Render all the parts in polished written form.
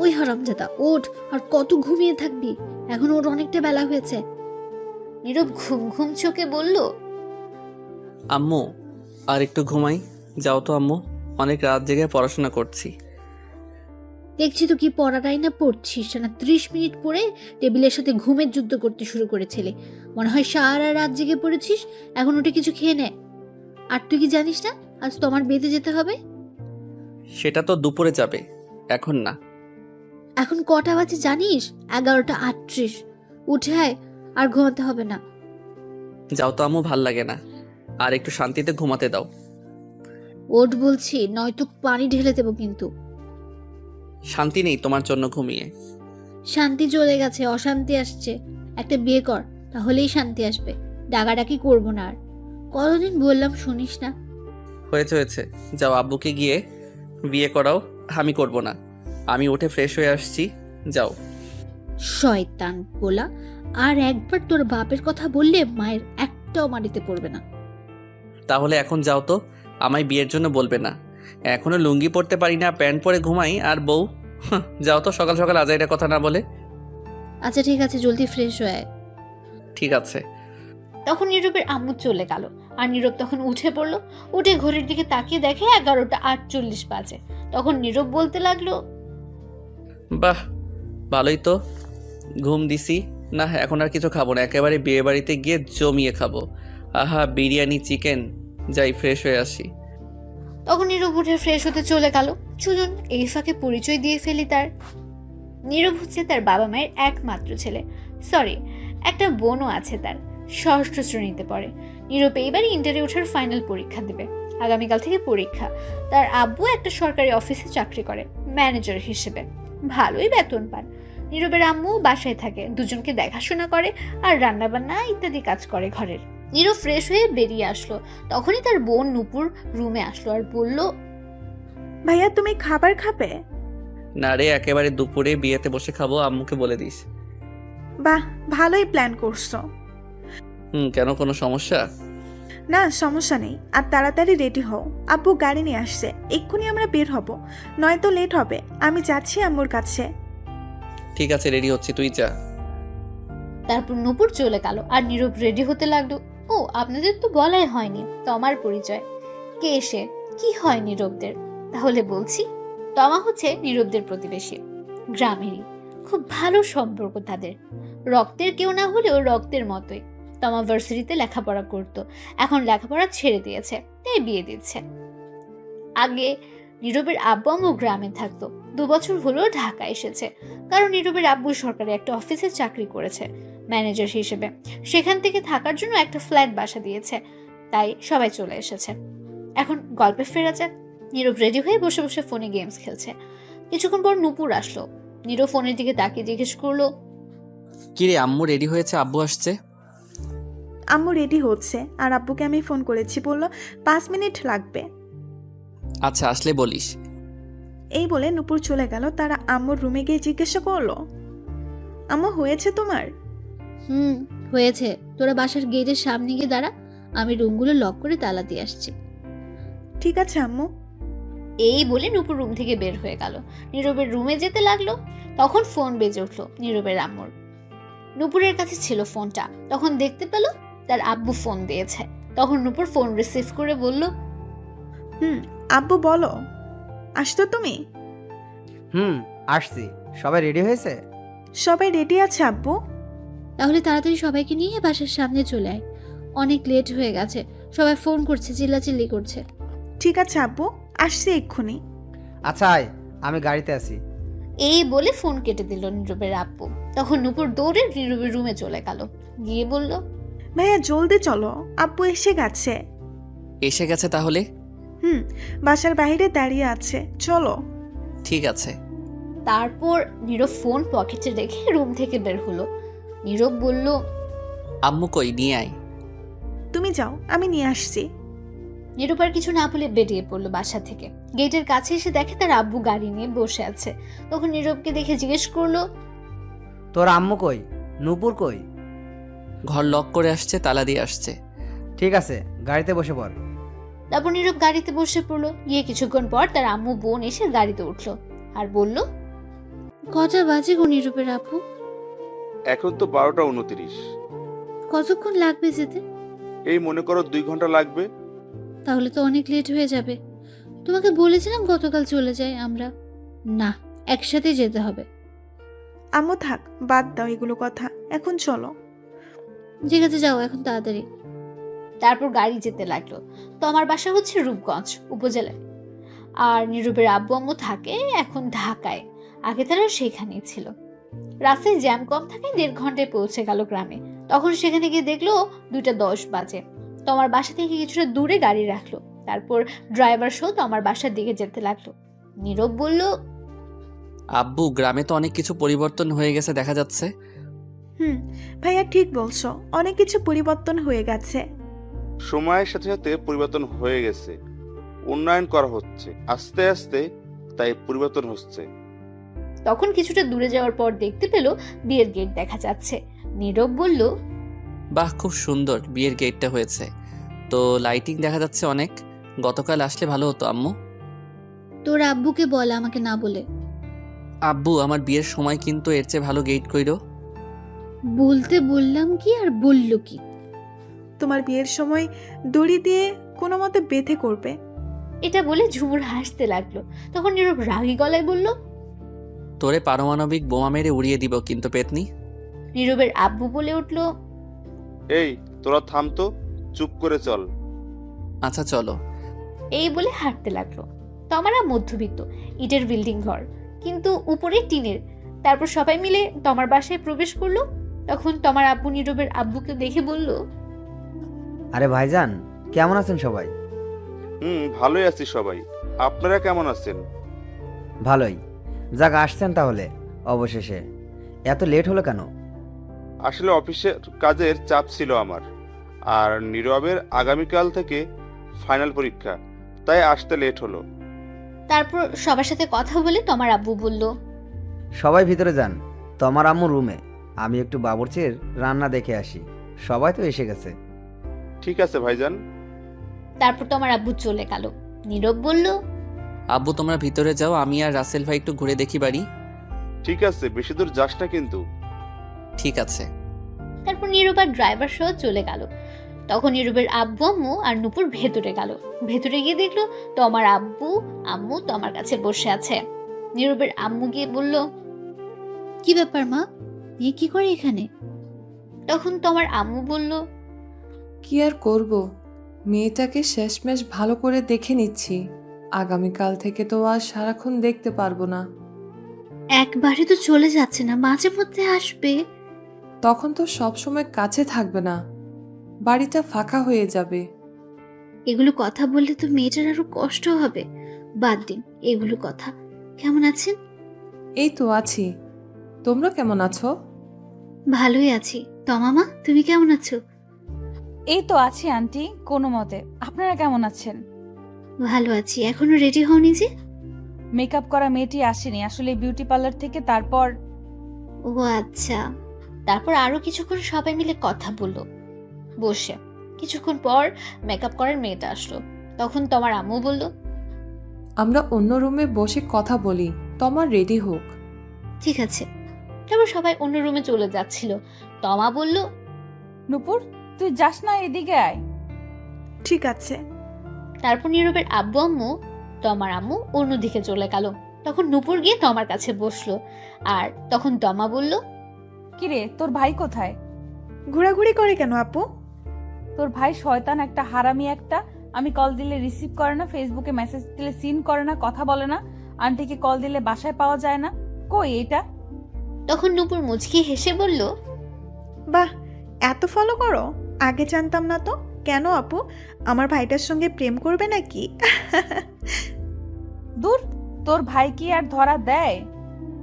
ওই হারামজাদা ওঠ, আর কত ঘুমিয়ে থাকবি? এখন ওর অনেকটা বেলা হয়েছে। নীরব ঘুম ঘুম চোখে বলল, আম্মু আর একটু ঘুমাই। যাও তো আম্মু, অনেক রাত জেগে পড়াশোনা করছি। দেখছি তো কি পড়াটাই না পড়ছিস না, 30 মিনিট পরে টেবিলের সাথে ঘুমের যুদ্ধ করতে শুরু করেছিলে। মনে হয় সারা রাত জেগে পড়েছিস। এখন উঠে কিছু খেয়ে নে। আর তুই কি জানিস না আজ তোমার বেঁধে যেতে হবে? সেটা তো দুপুরে যাবে, এখন না। এখন কটা বাজে জানিস? 11টা 38। উঠে আয়, আর ঘুমাতে হবে না। যাও তো আম্মু, ভাল লাগে না, আর একটু শান্তিতে ঘুমাতে দাও। ওঠ বলছি, নয়তো পানি ঢেলে দেবো কিন্তু। শান্তি নেই তোমার জন্য ঘুমিয়ে। শান্তি চলে গেছে, অশান্তি আসছে। একটা বিয়ে কর, তাহলেই শান্তি আসবে। ডাকাডাকি করবো না আর। কতদিন বললাম শুনিস না। হয়েছে হয়েছে, যাও আব্বুকে গিয়ে বিয়ে করাও। আমি করব না, আমি উঠে ফ্রেশ হয়ে আসছি। যাও। শয়তান বলা, আর একবার তোর বাপের কথা বললে মায়ের একটাও মাটিতে পড়বে না। তাহলে এখন যাও তো, আমায় বিয়ের জন্য বলবে না। এখনো লুঙ্গি পরতে পারি না, প্যান্ট পরে ঘুমাই, আর বউ। যাও তো, সকাল সকাল আজাইরা কথা না বলে। আচ্ছা ঠিক আছে, জলদি ফ্রেশ হয়ে আয়। ঠিক আছে। তখন নীরবের আম্মু চলে গেল। আর নীরব তখন উঠে পড়লো। উঠে ঘড়ির দিকে তাকিয়ে দেখে 11টা 48 বাজে। তখন নীরব বলতে লাগলো, বাহ, ভালোই তো। ঘুম দিছি না, এখন আর কিছু খাবো না, একেবারে বিয়ে বাড়িতে গিয়ে জমিয়ে খাবো। আহা, বিরিয়ানি, চিকেন। যাই ফ্রেশ হয়ে আসি। তখন নীরব উঠে ফ্রেশ হতে চলে গেল। চলুন এই ফাঁকে পরিচয় দিয়ে ফেলি তার। নীরব হচ্ছে তার বাবা মায়ের একমাত্র ছেলে। সরি, একটা বোনও আছে তার, 6ষ্ঠ শ্রেণীতে পড়ে। নীরব এইবারই ইন্টারে ওঠার ফাইনাল পরীক্ষা দেবে। আগামীকাল থেকে পরীক্ষা। তার আব্বু একটা সরকারি অফিসে চাকরি করে, ম্যানেজার হিসেবে। ভালোই বেতন পান। নীরবের আম্মু বাসায় থাকে, দুজনকে দেখাশোনা করে আর রান্নাবান্না ইত্যাদি কাজ করে ঘরের। নীরব ফ্রেশ হয়ে বেরিয়ে আসলো। তখনই তার বোন নূপুর রুমে আসলো আর বলল, ভাইয়া তুমি খাবার খাবে? না রে, একেবারে দুপুরে বিয়েতে বসে খাবো, আম্মুকে বলে দিস। বাহ, ভালোই প্ল্যান করছো। কেন, কোনো সমস্যা? না, সমস্যা নেই। আর তাড়াতাড়ি রেডি হও, আব্বু গাড়ি নিয়ে আসছে, এক্ষুনি আমরা বের হব, নয়তো লেট হবে। আমি যাচ্ছি আম্মুর কাছে। ঠিক আছে, রেডি হচ্ছি, তুই যা। তারপর নূপুর চলে গেল আর নীরব রেডি হতে লাগলো। ও, আপনাদের তো বলাই হয়নি তমার পরিচয়। কে সে, কি হয় নীরবদের? তাহলে বলছি, তমা হচ্ছে নীরবদের প্রতিবেশী, গ্রামেরই। খুব ভালো সম্পর্ক তাদের, রক্তের কেউ না হলেও রক্তের মতোই। তমা ভার্সিটিতে লেখাপড়া করতো, এখন লেখাপড়া ছেড়ে দিয়েছে, তাই বিয়ে দিচ্ছে। আগে নীরবের আব্বু আম্মু গ্রামে থাকতো, 2 বছর হলো ঢাকা এসেছে। কারণ নীরবের আব্বু সরকারি একটা অফিসে চাকরি করেছে ম্যানেজার হিসেবে। সেখান থেকে থাকার জন্য একটা ফ্ল্যাট বাসা দিয়েছে, তাই সবাই চলে এসেছে। এখন গল্পে ফেরা যাক। নীরব রেডি হয়ে বসে বসে ফোনে গেমস খেলছে। কিছুক্ষণ পর নূপুর আসলো। নীরব ফোনের দিকে তাকিয়ে জিজ্ঞেস করলো, কিরে, আম্মু রেডি হয়েছে, আব্বু আসছে? আম্মু রেডি হচ্ছে, আর আব্বুকে আমি ফোন করেছি, বললো 5 মিনিট লাগবে। আচ্ছা, আসলে বলিস। এই বলে নূপুর চলে গেল। তারা আম্মুর রুমে গিয়ে জিজ্ঞাসা করলো, আম্মু হয়েছে তোমার? হয়েছে। তোরা বাসার গেটের সামনে গিয়ে দাঁড়া, আমি রুমগুলো লক করে তালা দিয়ে আসছি। ঠিক আছে আম্মু। এই বলে নূপুর রুম থেকে বের হয়ে গেল। নীরবের রুমে যেতে লাগলো। তখন ফোন বেজে উঠলো নীরবের আম্মুর। নূপুরের কাছে ছিল ফোনটা। তখন দেখতে পেল তার আব্বু ফোন দিয়েছে। তখন নূপুর ফোন রিসিভ করে বলল, আব্বু বলো, আসতো তুমি? আসছি। সবাই রেডি হয়েছে? সবাই রেডি আছে আব্বু। তাহলে তাড়াতাড়ি সবাইকে নিয়ে বাসার সামনে চলে আয়, অনেক লেট হয়ে গেছে। সবাই ফোন করছে, চিল্লাচিল্লি করছে। ঠিক আছে আব্বু, আসছি এক্ষুনি। আচ্ছা আয়, আমি গাড়িতে আছি। এই বলে ফোন কেটে দিল নীরবের আব্বু। তখন নূপুর দৌড়ে নীরবের রুমে চলে গেল। গিয়ে বলল, ভাইয়া জলদি চলো, আব্বু এসে গেছে। এসে গেছে তাহলে? বাসার বাইরে দাঁড়িয়ে আছে, চলো। ঠিক আছে। তারপর নীরব ফোন পকেটে রেখে রুম থেকে বের হলো। নীরব বলল, আম্মু কই, নিয়ে আয়। তুমি যাও, আমি নিয়ে আসছি। নীরব আর কিছু না বলে বেরিয়ে পড়লো বাসা থেকে। গেটের কাছে এসে দেখে তার আব্বু গাড়ি নিয়ে বসে আছে। তখন নীরবকে দেখে জিজ্ঞেস করলো, তোর আম্মু কই? নূপুর কই? ঘর লক করে আসছে, তালা দিয়ে আসছে। ঠিক আছে, গাড়িতে বসে পড়। তারপর নীরব গাড়িতে বসে পড়লো। গিয়ে কিছুক্ষণ পর তার আম্মু বোন এসে গাড়িতে উঠলো আর বলল, কটা বাজে গো নীরবের আপু? এখন তো 12টা 29। কতক্ষণ লাগবে যেতে? এই মনে করো 2 ঘন্টা লাগবে। তাহলে তো অনেক লেট হয়ে যাবে। তোমাকে বলেছিলাম গতকাল চলে যাই আমরা। না, একসাথে যেতে হবে। আম্মু থাক, বাদ দাও এগুলো কথা, এখন চলো। ঠিক আছে, যাও এখন তাড়াতাড়ি। তারপর গাড়ি যেতে লাগলো। তো আমার বাসা হচ্ছে রূপগঞ্জ উপজেলায়, আর নীরবের আব্বু আম্মু থাকে এখন ঢাকায়। আগে তারা সেখানেই ছিল। রাস্তায় জ্যাম কম থাকে, 1.5 ঘন্টায় পৌঁছে গেল গ্রামে। তখন সেখানে গিয়ে দেখলো 2টা 10 বাজে। তো আমার বাসা থেকে কিছুটা দূরে গাড়ি রাখলো। তারপর ড্রাইভার সহ তো আমার বাসার দিকে যেতে লাগলো। নীরব বলল, আব্বু, গ্রামে তো অনেক কিছু পরিবর্তন হয়ে গেছে দেখা যাচ্ছে। ভাইয়া ঠিক বলছো, অনেক কিছু পরিবর্তন হয়ে গেছে। সময়ের সাথে সাথে পরিবর্তন হয়ে গেছে, উন্নয়ন করা হচ্ছে আস্তে আস্তে, তাই পরিবর্তন হচ্ছে। তখন কিছুটা দূরে যাওয়ার পর দেখতে পেল বিয়ের গেট দেখা যাচ্ছে। নীরব বলল, বাহ, খুব সুন্দর বিয়ের গেটটা হয়েছে। তো লাইটিং দেখা যাচ্ছে অনেক। গতকাল আসলে ভালো হতো আম্মু। তোর আব্বুকে বল আমাকে না বলে। আব্বু, আমার বিয়ের সময় কিন্তু এর চেয়ে ভালো গেট কইরো। বলতে বললাম কি আর বলল কি? তোমার বিয়ের সময় দড়ি দিয়ে কোনো মতে বেঁধে করবে। এটা বলে ঝুমুর হাসতে লাগলো। তখন নীরব রাগী গলায় বলল, তোরে পারমাণবিক বোমা মেরে উড়িয়ে দিব কিন্তু পেতনি। নীরবের আব্বু বলে উঠল, এই তোরা থাম তো, চুপ করে চল। আচ্ছা চলো। এই বলে হাঁটতে লাগলো। তো আমরা মধ্যবিত্ত, ইটের বিল্ডিং ঘর, কিন্তু উপরে টিনের। তারপর সবাই মিলে তমার বাসায় প্রবেশ করলো। তখন তমার আব্বু নীরবের আব্বুকে দেখে বলল, আরে ভাইজান, কেমন আছেন সবাই? ভালোই আছি সবাই। আপনারা কেমন আছেন? ভালোই। যাক, আসছেন তাহলে অবশেষে। এত লেট হলো কেন? আসলে অফিসের কাজের চাপ ছিল আমার, আর নীরবের আগামীকাল থেকে ফাইনাল পরীক্ষা, তাই আসতে লেট হলো। তারপর সবার সাথে কথা বলে তমার আব্বু বলল, সবাই ভিতরে যান, তোমার আম্মু রুমে। আমি একটু বাবুর্চির রান্না দেখে আসি। সবাই তো এসে গেছে। ঠিক আছে ভাইজান। তারপর তমার আব্বু চলে গেল। নীরব বলল, আব্বু, তোমরা ভিতরে যাও, আমি আর রাসেল ভাই একটু ঘুরে দেখি বাড়ি। ঠিক আছে, বেশি দূর যাস না কিন্তু। ঠিক আছে। তারপর নীরব আর ড্রাইভার সহ চলে গেল। তখন নীরবের আব্বু আম্মু আর নূপুর ভেতরে গেল। ভেতরে গিয়ে দেখলো তমার আব্বু আম্মু তমার কাছে বসে আছে। নীরবের আম্মু গিয়ে বলল, কি ব্যাপার মা, মেয়ে কি করে এখানে? তখন তমার আম্মু বলল, কি আর করব, মেয়েটাকে শেষমেশ ভালো করে দেখে নিচ্ছি। আগামীকাল থেকে তো আর সারাক্ষণ দেখতে পারবো না। একবারে তো চলে যাচ্ছে না, মাঝে মধ্যে আসবে। তখন তো সবসময় কাছে থাকবে না, বাড়িটা ফাঁকা হয়ে যাবে। এগুলো কথা বললে তো মেয়েটার আরো কষ্ট হবে। বাদ দিন এগুলো কথা। কেমন আছেন? এই তো আছি, তোমরা কেমন আছো? ভালোই আছি। তমামা, তুমি কেমন আছো? এই তো আছি আন্টি, কোনো মতে। আপনারা কেমন আছেন? ভালো আছি। এখনো রেডি হওনি যে? মেকআপ করা মেয়েটি আসেনি আসলে বিউটি পার্লার থেকে, তারপর ও আচ্ছা। তারপর আরো কিছুক্ষণ সবাই মিলে কথা বলল বসে। কিছুক্ষণ পর মেকআপ করার মেয়েটা আসলো। তখন তোমার আম্মু বলল, আমরা অন্য রুমে বসে কথা বলি, তোমার রেডি হোক। ঠিক আছে। তারপর সবাই অন্য রুমে চলে যাচ্ছিল। তমা বলল, নূপুর তুই যাস না, এদিকে আয়। ঠিক আছে। তারপর নীরবের আব্বু আম্মু তমার আম্মু অন্যদিকে চলে গেল। তখন নূপুর গিয়ে তমার কাছে বসলো। আর তখন তমা বলল, কিরে তোর ভাই কোথায়? ঘোরাঘুরি করে কেন আপু? তোর ভাই শয়তান একটা, হারামি একটা। আমি কল দিলে রিসিভ করে না, ফেসবুকে মেসেজ দিলে সিন করে না, কথা বলে না, আন্টিকে কল দিলে বাসায় পাওয়া যায় না। কই এটা? তখন নূপুর মুচকি হেসে বলল, বাহ, এত ফলো করো, আগে জানতাম না তো। কেন আপু, আমার ভাইটার সঙ্গে প্রেম করবে নাকি? দূর, তোর ভাই কি আর ধরা দেয়?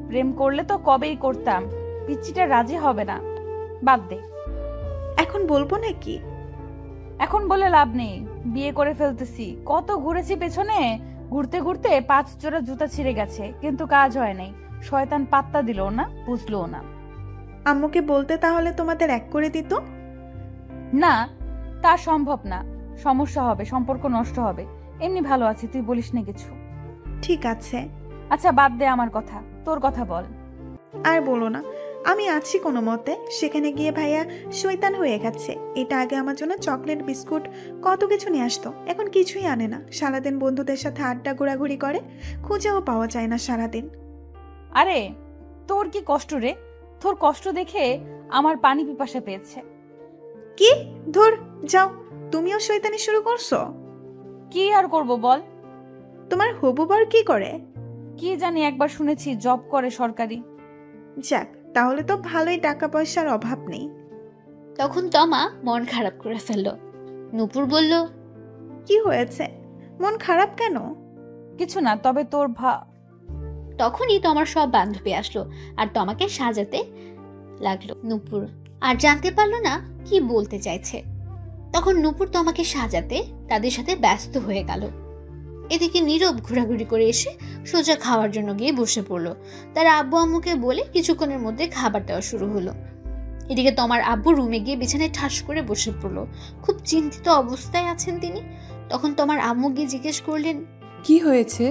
প্রেম করলে তো কবেই করতাম, পিচ্চিটা রাজি হবে না। বাদ দে, এখন বলবো নাকি? এখন বলে লাভ নেই, বিয়ে করে ফেলতেছি। কত ঘুরেছি পেছনে, ঘুরতে ঘুরতে 5 জোড়া জুতা ছিঁড়ে গেছে, কিন্তু কাজ হয় নাই। শয়তান পাত্তা দিল না, বুঝলো না। আম্মুকে বলতে তাহলে তোমাদের এক করে দিত। না, তা সম্ভব না। সমস্যা হবে, সম্পর্ক নষ্ট হবে। এমনি ভালো আছি, তুই বলিস না কিছু। ঠিক আছে। আচ্ছা বাদ দে আমার কথা, তোর কথা বল। আর বলো না, আমি আছি কোনো মতে। সেখানে গিয়ে ভাইয়া শয়তান হয়ে গেছে। এটা আগে আমার জন্য চকলেট বিস্কুট কত কিছু নিয়ে আসতো, এখন কিছুই আনে না। সারাদিন বন্ধুদের সাথে আড্ডা ঘোরাঘুরি করে, খুঁজেও পাওয়া যায় না সারাদিন। আরে তোর কি কষ্ট রে, তোর কষ্ট দেখে আমার পানি পিপাসা পেয়েছে। কি ধর, যাও, তুমিও শয়তানি শুরু করছো? কি আর করব বল। তোমার হবু বর কি করে? কি জানি, একবার শুনেছি জব করে সরকারি। যাক, তাহলে তো ভালোই, টাকা পয়সার অভাব নেই। তখন তমা মন খারাপ করে ফেলল। নূপুর বলল, কি হয়েছে, মন খারাপ কেন? কিছু না, তবে তোর তখনই তমার সব বান্ধবী আসলো আর তমাকে সাজাতে লাগলো। নূপুর আর জানতে পারলো না কি বলতে চাইছে। তখন নূপুর তমাকে সাজাতে তাদের সাথে ব্যস্ত হয়ে গেল। এদিকে নীরব ঘোরাঘুরি করে এসে সোজা খাওয়ার জন্য গিয়ে বসে পড়লো। তার আব্বু আম্মুকে বলে কিছুক্ষণের মধ্যে খাবার দেওয়া শুরু হলো। এদিকে তমার আব্বু রুমে গিয়ে বিছানায় ঠাস করে বসে পড়লো। খুব চিন্তিত অবস্থায় আছেন তিনি। তখন তমার আম্মু গিয়ে জিজ্ঞেস করলেন, কি হয়েছে?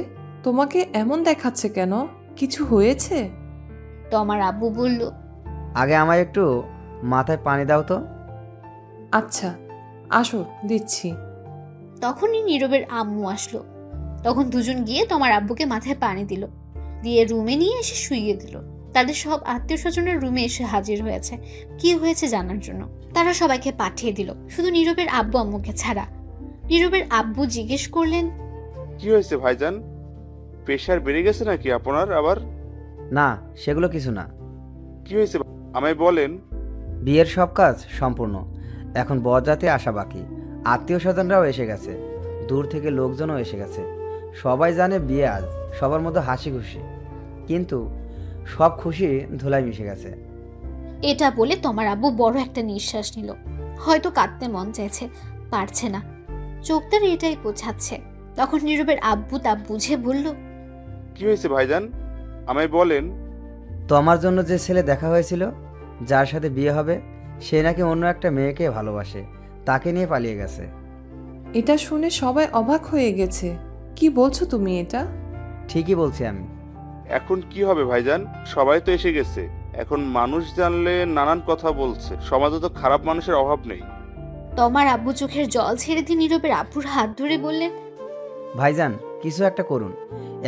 তোমাকে এমন দেখাচ্ছে কেন? কিছু হয়েছে? তমার আব্বু বলল, আগে আমায় একটু মাথায় পানি দাও তো। আচ্ছা, আসো, দিচ্ছি। তখনই নীরবের আম্মু আসলো। তখন দুজন গিয়ে তোমার আব্বুকে মাথায় পানি দিল, দিয়ে রুমে নিয়ে এসে শুইয়ে দিল। তাদের সব আত্মীয় স্বজনের রুমে এসে হাজির হয়েছে কি হয়েছে জানার জন্য। তারা সবাইকে পাঠিয়ে দিল, শুধু নীরবের আব্বু আম্মুকে ছাড়া। নীরবের আব্বু জিজ্ঞেস করলেন, কি হয়েছে ভাইজান? প্রেশার বেড়ে গেছে নাকি আপনার আবার? না, সেগুলো কিছু না। কি হয়েছে আমায় বলেন। বিয়ের সব কাজ সম্পূর্ণ, এখন বরযাত্রী আসা বাকি। আত্মীয় স্বজনরাও এসে গেছে, দূর থেকে লোকজনও এসে গেছে। সবাই জানে বিয়ে আজ, সবার মধ্যে হাসি খুশি, কিন্তু সব খুশি ধুলায় মিশে গেছে। এটা বলে তোমার আব্বু বড় একটা নিঃশ্বাস নিল। হয়তো কাঁদতে মন চাইছে, পারছে না, চোখ তার এটাই বোঝাচ্ছে। তখন নীরবের আব্বু তা বুঝে বলল, কি হয়েছে ভাইজান, আমায় বলেন। তোমার জন্য যে ছেলে দেখা হয়েছিল, যার সাথে বিয়ে হবে, সে নাকি অন্য একটা মেয়েকে ভালোবাসে, তাকে নিয়ে পালিয়ে গেছে। এটা শুনে সবাই অবাক হয়ে গেছে। কি বলছো তুমি এটা? ঠিকই বলছি আমি। এখন কি হবে ভাইজান? সবাই তো এসে গেছে, এখন মানুষ জানলে নানান কথা বলছে। সমাজে তো খারাপ মানুষের অভাব নেই। তোমার আব্বু চোখের জল ছেড়ে দিয়ে নীরবের আব্বুর হাত ধরে বললেন, ভাইজান, কিছু একটা করুন।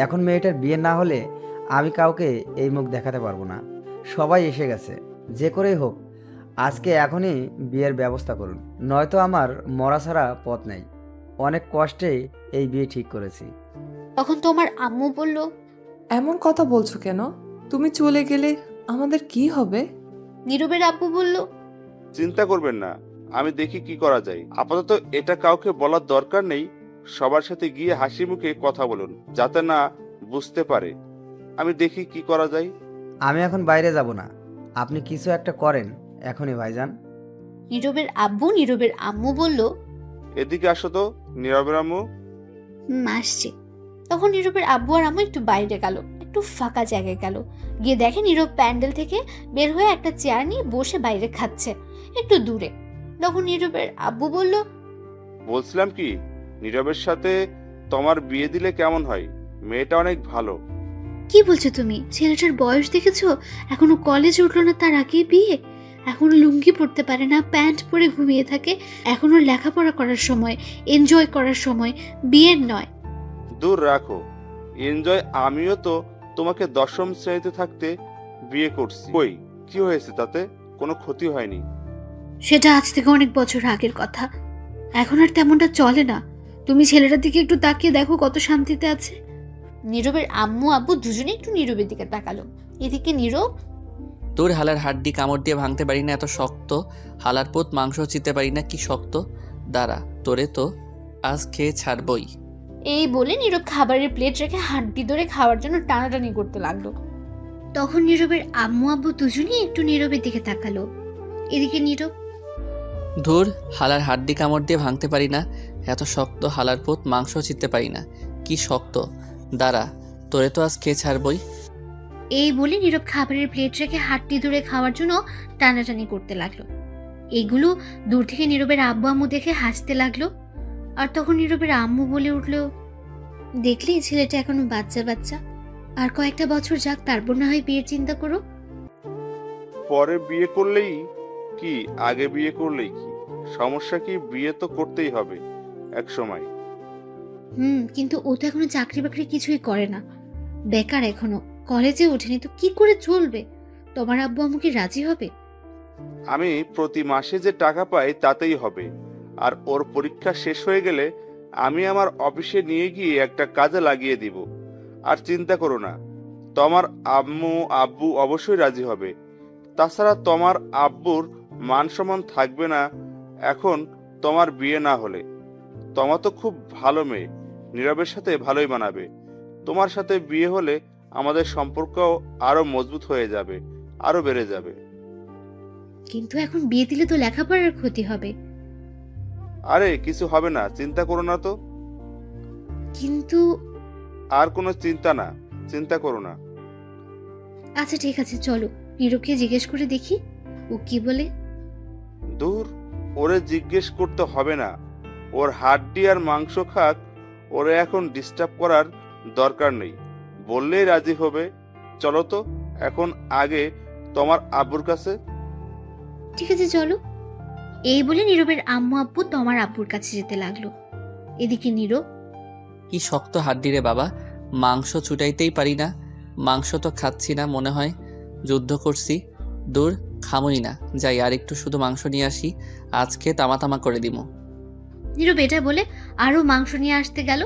এখন মেয়েটার বিয়ে না হলে আমি কাউকে এই মুখ দেখাতে পারবো না। সবাই এসে গেছে, যে করেই হোক আজকে এখনই বিয়ের ব্যবস্থা করুন, নয়তো আমার মরা ছাড়া পথ নেই। অনেক কষ্টে এই বিয়ে ঠিক করেছি। তখন তোমার আম্মু বলল, এমন কথা বলছো কেন? তুমি চলে গেলে আমাদের কি হবে? নীরবের আব্বু বলল, চিন্তা করবেন না, আমি দেখি কি করা যায়। আপাতত এটা কাউকে বলার দরকার নেই। সবার সাথে গিয়ে হাসি মুখে কথা বলুন, যাতে না বুঝতে পারে। আমি দেখি কি করা যায়। আমি এখন বাইরে যাব না, আপনি কিছু একটা করেন এখনই ভাইজান। নীরবের আব্বু নীরবের আম্মু বলল, এদিকে আসো তো নীরবের আম্মু। আসছে। তখন নীরবের আব্বু আর আম্মু একটু বাইরে গেল, একটু ফাঁকা জায়গায় গেল। গিয়ে দেখে নীরব প্যান্ডেল থেকে বের হয়ে একটা চেয়ার নিয়ে বসে বাইরে খাচ্ছে একটু দূরে। তখন নীরবের আব্বু বলল, বলছিলাম কি, নীরবের সাথে তোমার বিয়ে দিলে কেমন হয়? মেয়েটা অনেক ভালো। কি বলছো তুমি? ছেলেটার বয়স দেখেছো? এখনো কলেজে উঠলো না, তার আগে বিয়ে? এখনো লুঙ্গি পরতে পারে না, প্যান্ট পরে ঘুমিয়ে থাকে। এখনো লেখাপড়া করার সময়, এনজয় করার সময়, বিয়ের নয়। দূর রাখো এনজয়। আমিও তো তোমাকে 10ম শ্রেণীতে থাকতে বিয়ে করছি। কই, কি হয়েছে? তাতে কোনো ক্ষতি হয়নি। সেটা আজ থেকে অনেক বছর আগের কথা, এখন আর তেমনটা চলে না। তুমি ছেলেটার দিকে একটু তাকিয়ে দেখো, কত শান্তিতে আছে। নীরবের আম্মু আব্বু দুজনে একটু নীরবের দিকে তাকালো। এদিকে নীরব, তোর হালার হাড্ডি কামড় দিয়ে ভাঙতে পারি না, এত শক্ত। হালার পোত মাংস চিতে পারি না, কি শক্ত। দাঁড়া, তোরে তো আজ খেয়ে ছাড়বই। এই বলে নীরব খাবারের প্লেট রেখে হাড্ডি ধরে খাওয়ার জন্য টানাটানি করতে লাগলো। তখন নীরবের আম্মু আব্বু দুজনেই একটু নীরবের দিকে তাকালো। এদিকে নীরব, ধুর, হালার হাড্ডি কামড় দিয়ে ভাঙতে পারি না, এত শক্ত। হালার পোত মাংস চিতে পারি না, কি শক্ত। দাঁড়া, তোরে তো আজ খেয়ে ছাড়বই। এই বলে নীরব খাবারের প্লেট রেখে হাড্ডি ধরে খাওয়ার জন্য টানাটানি করতে লাগলো। এগুলো দূর থেকে নীরবের আব্বু আম্মু দেখে হাসতে লাগলো। আর তখন নীরবের আম্মু বলে উঠল, দেখলি ছেলেটা এখনো বাচ্চা বাচ্চা, আর কয়েকটা বছর যাক, তারপর না হয় বিয়ের চিন্তা করো। পরে বিয়ে করলেই কি, আগে বিয়ে করলেই কি, সমস্যা কি? বিয়ে তো করতেই হবে এক সময়। কিন্তু ও তো এখনো চাকরি বাকরি কিছুই করে না, বেকার, এখনো কলেজে ওঠেনি, তো কি করে চলবে? তোমার আব্বু আম্মু কি রাজি হবে? আমি প্রতি মাসে যে টাকা পাই তাতেই হবে। আর ওর পরীক্ষা শেষ হয়ে গেলে আমি আমার অফিসে নিয়ে গিয়ে একটা কাজে লাগিয়ে দিব। আর চিন্তা করো না, তোমার আম্মু আব্বু অবশ্যই রাজি হবে। তাছাড়া তোমার আব্বুর মান সম্মান থাকবে না এখন তোমার বিয়ে না হলে। তোমার তো খুব ভালো মেয়ে, নীরবের সাথে ভালোই মানাবে। তোমার সাথে বিয়ে হলে আমাদের সম্পর্ক আরো মজবুত হয়ে যাবে, আরো বেড়ে যাবে। কিন্তু এখন বিয়ে দিলে তো লেখাপড়ার ক্ষতি হবে। আরে কিছু হবে না, চিন্তা করো না তো। কিন্তু আর কোনো চিন্তা না, চিন্তা করো না। আচ্ছা ঠিক আছে, চলো নীরবকে জিজ্ঞেস করে দেখি ও কি বলে। দূর, ওরে জিজ্ঞেস করতে হবে না। ওর হাড্ডি আর মাংস খাক, ওরে এখন ডিস্টার্ব করার দরকার নেই। বললেই রাজি হবে। চলো তো এখন আগে তোমার আব্বুর কাছে। ঠিক আছে চলো। এই বলে নীরবের আম্মু আব্বু তোমার আব্বুর কাছে যেতে লাগলো। এদিকে নীরব, কি শক্ত হাড্ডি রে বাবা, মাংস ছুটাইতেই পারি না। মাংস তো খাচ্ছি না, মনে হয় যুদ্ধ করছি। দূর, খামই না, যাই আর একটু শুধু মাংস নিয়ে আসি, আজকে তামা তামা করে দিমু। নীরব এটা বলে আরো মাংস নিয়ে আসতে গেল।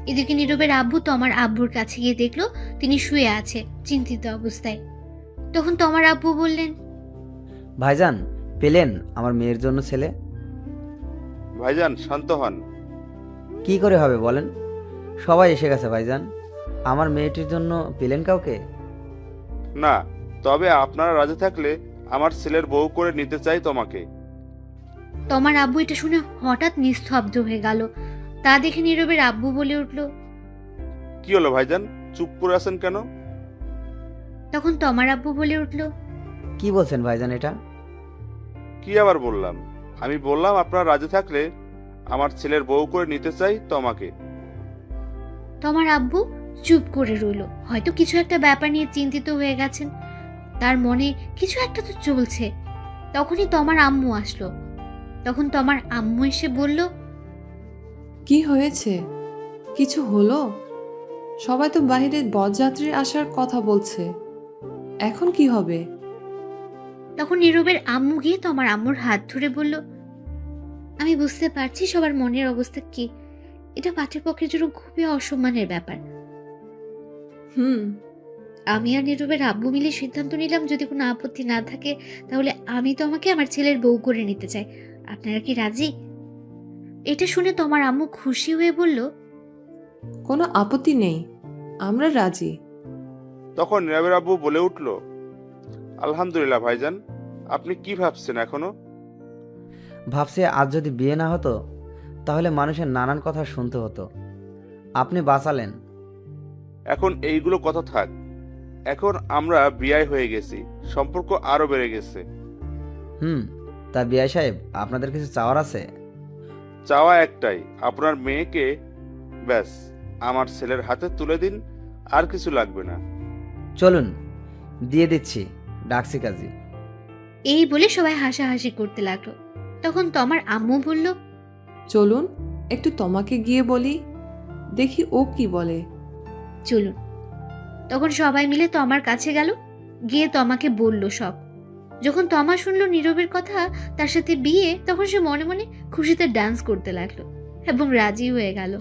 এদিকে নীরবের আব্বু তোমার আব্বুর কাছে গিয়ে দেখলো তিনি শুয়ে আছে চিন্তিত অবস্থায়। তখন তোমার আব্বু বললেন, ভাইজান, পেলেন আমার মেয়ের জন্য ছেলে? ভাইজান শান্ত হন। কি করে হবে বলেন? সবাই এসে গেছে ভাইজান, আমার মেয়েটির জন্য পেলেন কাউকে? না, তবে আপনারা রাজি থাকলে আমার ছেলের বউ করে নিতে চাই তোমাকে। তোমার আব্বু এটা শুনে হঠাৎ নিস্তব্ধ হয়ে গেল। তা দেখে নীরবের আব্বু বলে উঠল, কি হলো ভাইজান, চুপ করে আছেন কেন? তখন তোমার আব্বু বলে উঠল, কি বলছেন ভাইজান এটা? কি আবার বললাম? আমি বললাম আপনারা রাজি থাকলে আমার ছেলের বউ করে নিতে চাই তোমাকে। তোমার আব্বু চুপ করে রইল, হয়তো কিছু একটা ব্যাপার নিয়ে চিন্তিত হয়ে গেছেন, তার মনে কিছু একটা তো চলছে। তখনই তোমার আম্মু আসলো। তখন তোমার আম্মু এসে বলল, কি হয়েছে? কিছু হলো? সবাই তো বাইরে বরযাত্রীর আসার কথা বলছে, এখন কি হবে? তখন নীরবের আম্মু গিয়ে তোমার আম্মুর হাত ধরে বলল, আমি বুঝতে পারছি সবার মনের অবস্থা কি, এটা পাত্রপক্ষের জন্য খুবই অসম্মানের ব্যাপার। আমি আর নীরবের আব্বু মিলে সিদ্ধান্ত নিলাম, যদি কোনো আপত্তি না থাকে তাহলে আমি তোমাকে আমার ছেলের বউ করে নিতে চাই। আপনারা কি রাজি? এটা শুনে তোমার আম্মু খুশি হয়ে বলল, কোনো আপত্তি নেই, আমরা রাজি। তখন নীরবের আব্বু বলে উঠল, আলহামদুলিল্লাহ ভাইজান, আপনি কি ভাবছেন এখনো? ভাবছি আজ যদি বিয়ে না হতো তাহলে মানুষের নানান কথা শুনতে হতো, আপনি বাঁচালেন। এখন এইগুলো কথা থাক, এখন আমরা বিয়ে হয়ে গেছি, সম্পর্ক আরো বেড়ে গেছে। তা বিআই সাহেব, আপনাদের কিছু চাওয়ার আছে? চাওয়া একটাই, আপনার মেয়েকে ব্যাস আমার ছেলের হাতে তুলে দিন, আর কিছু লাগবে না। চলুন দিয়ে দিচ্ছি, ডাকছি কাজী। এই বলে সবাই হাসাহাসি করতে লাগলো। তখন তোমার আম্মু বলল, চলুন একটু তোমাকে গিয়ে বলি, দেখি ও কি বলে। চলুন। তখন সবাই মিলে তোমার কাছে গেল, গিয়ে তোমাকে বলল সব। যখন তমা শুনলো নীরবের কথা, তার সাথে বিয়ে, তখন সে মনে মনে খুশিতে ডান্স করতে লাগলো এবং রাজি হয়ে গেল।